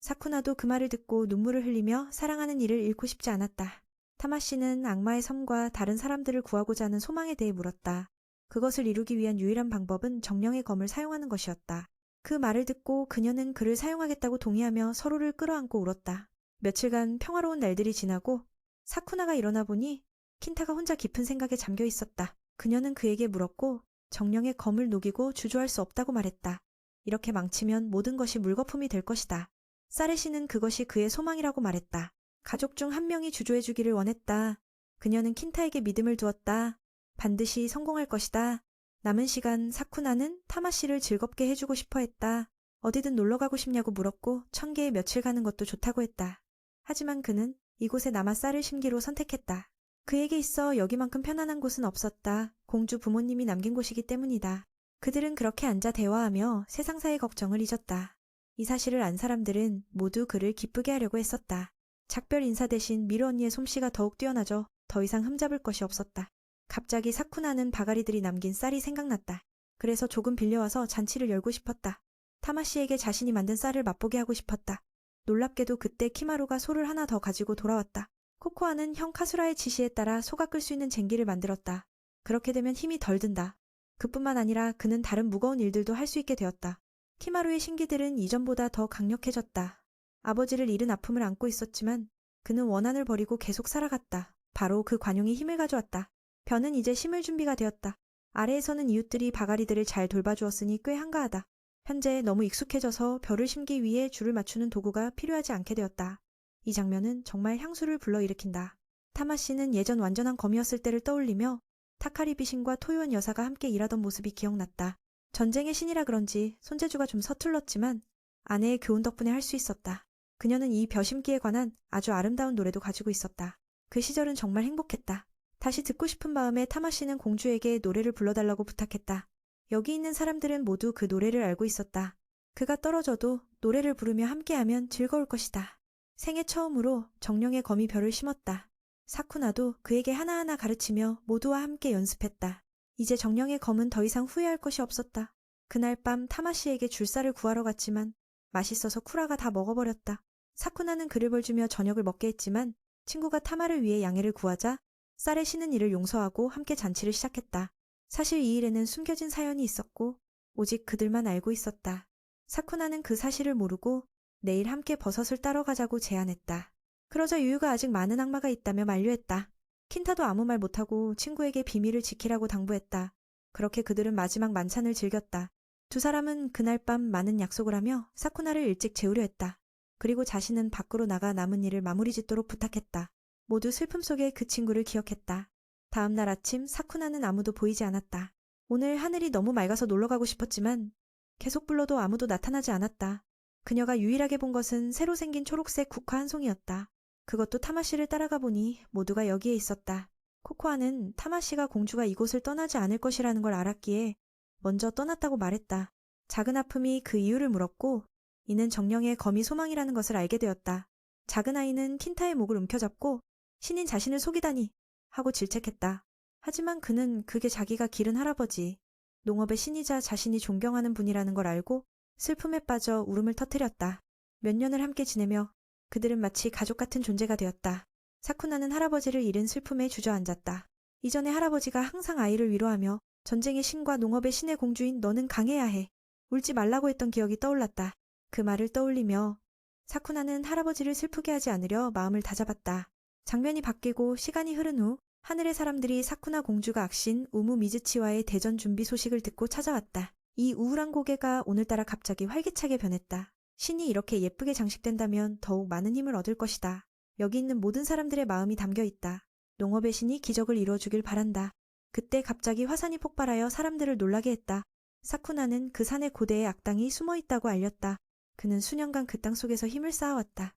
Speaker 1: 사쿠나도 그 말을 듣고 눈물을 흘리며 사랑하는 이를 잃고 싶지 않았다. 타마씨는 악마의 섬과 다른 사람들을 구하고자 하는 소망에 대해 물었다. 그것을 이루기 위한 유일한 방법은 정령의 검을 사용하는 것이었다. 그 말을 듣고 그녀는 그를 사용하겠다고 동의하며 서로를 끌어안고 울었다. 며칠간 평화로운 날들이 지나고 사쿠나가 일어나 보니 킨타가 혼자 깊은 생각에 잠겨 있었다. 그녀는 그에게 물었고 정령의 검을 녹이고 주저할 수 없다고 말했다. 이렇게 망치면 모든 것이 물거품이 될 것이다. 쌀의 신은 그것이 그의 소망이라고 말했다. 가족 중 한 명이 주조해주기를 원했다. 그녀는 킨타에게 믿음을 두었다. 반드시 성공할 것이다. 남은 시간 사쿠나는 타마씨를 즐겁게 해주고 싶어 했다. 어디든 놀러가고 싶냐고 물었고 1000개의 며칠 가는 것도 좋다고 했다. 하지만 그는 이곳에 남아 쌀을 심기로 선택했다. 그에게 있어 여기만큼 편안한 곳은 없었다. 공주 부모님이 남긴 곳이기 때문이다. 그들은 그렇게 앉아 대화하며 세상사의 걱정을 잊었다. 이 사실을 안 사람들은 모두 그를 기쁘게 하려고 했었다. 작별 인사 대신 미루 언니의 솜씨가 더욱 뛰어나져 더 이상 흠잡을 것이 없었다. 갑자기 사쿠나는 바가리들이 남긴 쌀이 생각났다. 그래서 조금 빌려와서 잔치를 열고 싶었다. 타마씨에게 자신이 만든 쌀을 맛보게 하고 싶었다. 놀랍게도 그때 키마루가 소를 하나 더 가지고 돌아왔다. 코코아는 형 카수라의 지시에 따라 소가 끌 수 있는 쟁기를 만들었다. 그렇게 되면 힘이 덜 든다. 그뿐만 아니라 그는 다른 무거운 일들도 할 수 있게 되었다. 키마루의 신기들은 이전보다 더 강력해졌다. 아버지를 잃은 아픔을 안고 있었지만 그는 원한을 버리고 계속 살아갔다. 바로 그 관용이 힘을 가져왔다. 벼는 이제 심을 준비가 되었다. 아래에서는 이웃들이 바가리들을 잘 돌봐주었으니 꽤 한가하다. 현재 너무 익숙해져서 벼를 심기 위해 줄을 맞추는 도구가 필요하지 않게 되었다. 이 장면은 정말 향수를 불러일으킨다. 타마씨는 예전 완전한 검이었을 때를 떠올리며 타카리비 신과 토요한 여사가 함께 일하던 모습이 기억났다. 전쟁의 신이라 그런지 손재주가 좀 서툴렀지만 아내의 교훈 덕분에 할 수 있었다. 그녀는 이 벼 심기에 관한 아주 아름다운 노래도 가지고 있었다. 그 시절은 정말 행복했다. 다시 듣고 싶은 마음에 타마씨는 공주에게 노래를 불러달라고 부탁했다. 여기 있는 사람들은 모두 그 노래를 알고 있었다. 그가 떨어져도 노래를 부르며 함께하면 즐거울 것이다. 생애 처음으로 정령의 거미 벼를 심었다. 사쿠나도 그에게 하나하나 가르치며 모두와 함께 연습했다. 이제 정령의 검은 더 이상 후회할 것이 없었다. 그날 밤 타마씨에게 줄쌀을 구하러 갔지만 맛있어서 쿠라가 다 먹어버렸다. 사쿠나는 그를 벌주며 저녁을 먹게 했지만 친구가 타마를 위해 양해를 구하자 쌀에 쉬는 일을 용서하고 함께 잔치를 시작했다. 사실 이 일에는 숨겨진 사연이 있었고 오직 그들만 알고 있었다. 사쿠나는 그 사실을 모르고 내일 함께 버섯을 따러 가자고 제안했다. 그러자 유유가 아직 많은 악마가 있다며 만류했다. 킨타도 아무 말 못하고 친구에게 비밀을 지키라고 당부했다. 그렇게 그들은 마지막 만찬을 즐겼다. 두 사람은 그날 밤 많은 약속을 하며 사쿠나를 일찍 재우려 했다. 그리고 자신은 밖으로 나가 남은 일을 마무리 짓도록 부탁했다. 모두 슬픔 속에 그 친구를 기억했다. 다음 날 아침 사쿠나는 아무도 보이지 않았다. 오늘 하늘이 너무 맑아서 놀러 가고 싶었지만 계속 불러도 아무도 나타나지 않았다. 그녀가 유일하게 본 것은 새로 생긴 초록색 국화 한 송이였다. 그것도 타마씨를 따라가 보니 모두가 여기에 있었다. 코코아는 타마씨가 공주가 이곳을 떠나지 않을 것이라는 걸 알았기에 먼저 떠났다고 말했다. 작은 아픔이 그 이유를 물었고 이는 정령의 거미 소망이라는 것을 알게 되었다. 작은 아이는 킨타의 목을 움켜잡고 신인 자신을 속이다니 하고 질책했다. 하지만 그는 그게 자기가 기른 할아버지, 농업의 신이자 자신이 존경하는 분이라는 걸 알고 슬픔에 빠져 울음을 터뜨렸다. 몇 년을 함께 지내며 그들은 마치 가족 같은 존재가 되었다. 사쿠나는 할아버지를 잃은 슬픔에 주저앉았다. 이전에 할아버지가 항상 아이를 위로하며 전쟁의 신과 농업의 신의 공주인 너는 강해야 해. 울지 말라고 했던 기억이 떠올랐다. 그 말을 떠올리며 사쿠나는 할아버지를 슬프게 하지 않으려 마음을 다잡았다. 장면이 바뀌고 시간이 흐른 후 하늘의 사람들이 사쿠나 공주가 악신 우무 미즈치와의 대전 준비 소식을 듣고 찾아왔다. 이 우울한 고개가 오늘따라 갑자기 활기차게 변했다. 신이 이렇게 예쁘게 장식된다면 더욱 많은 힘을 얻을 것이다. 여기 있는 모든 사람들의 마음이 담겨 있다. 농업의 신이 기적을 이루어주길 바란다. 그때 갑자기 화산이 폭발하여 사람들을 놀라게 했다. 사쿠나는 그 산의 고대에 악당이 숨어 있다고 알렸다. 그는 수년간 그 땅 속에서 힘을 쌓아왔다.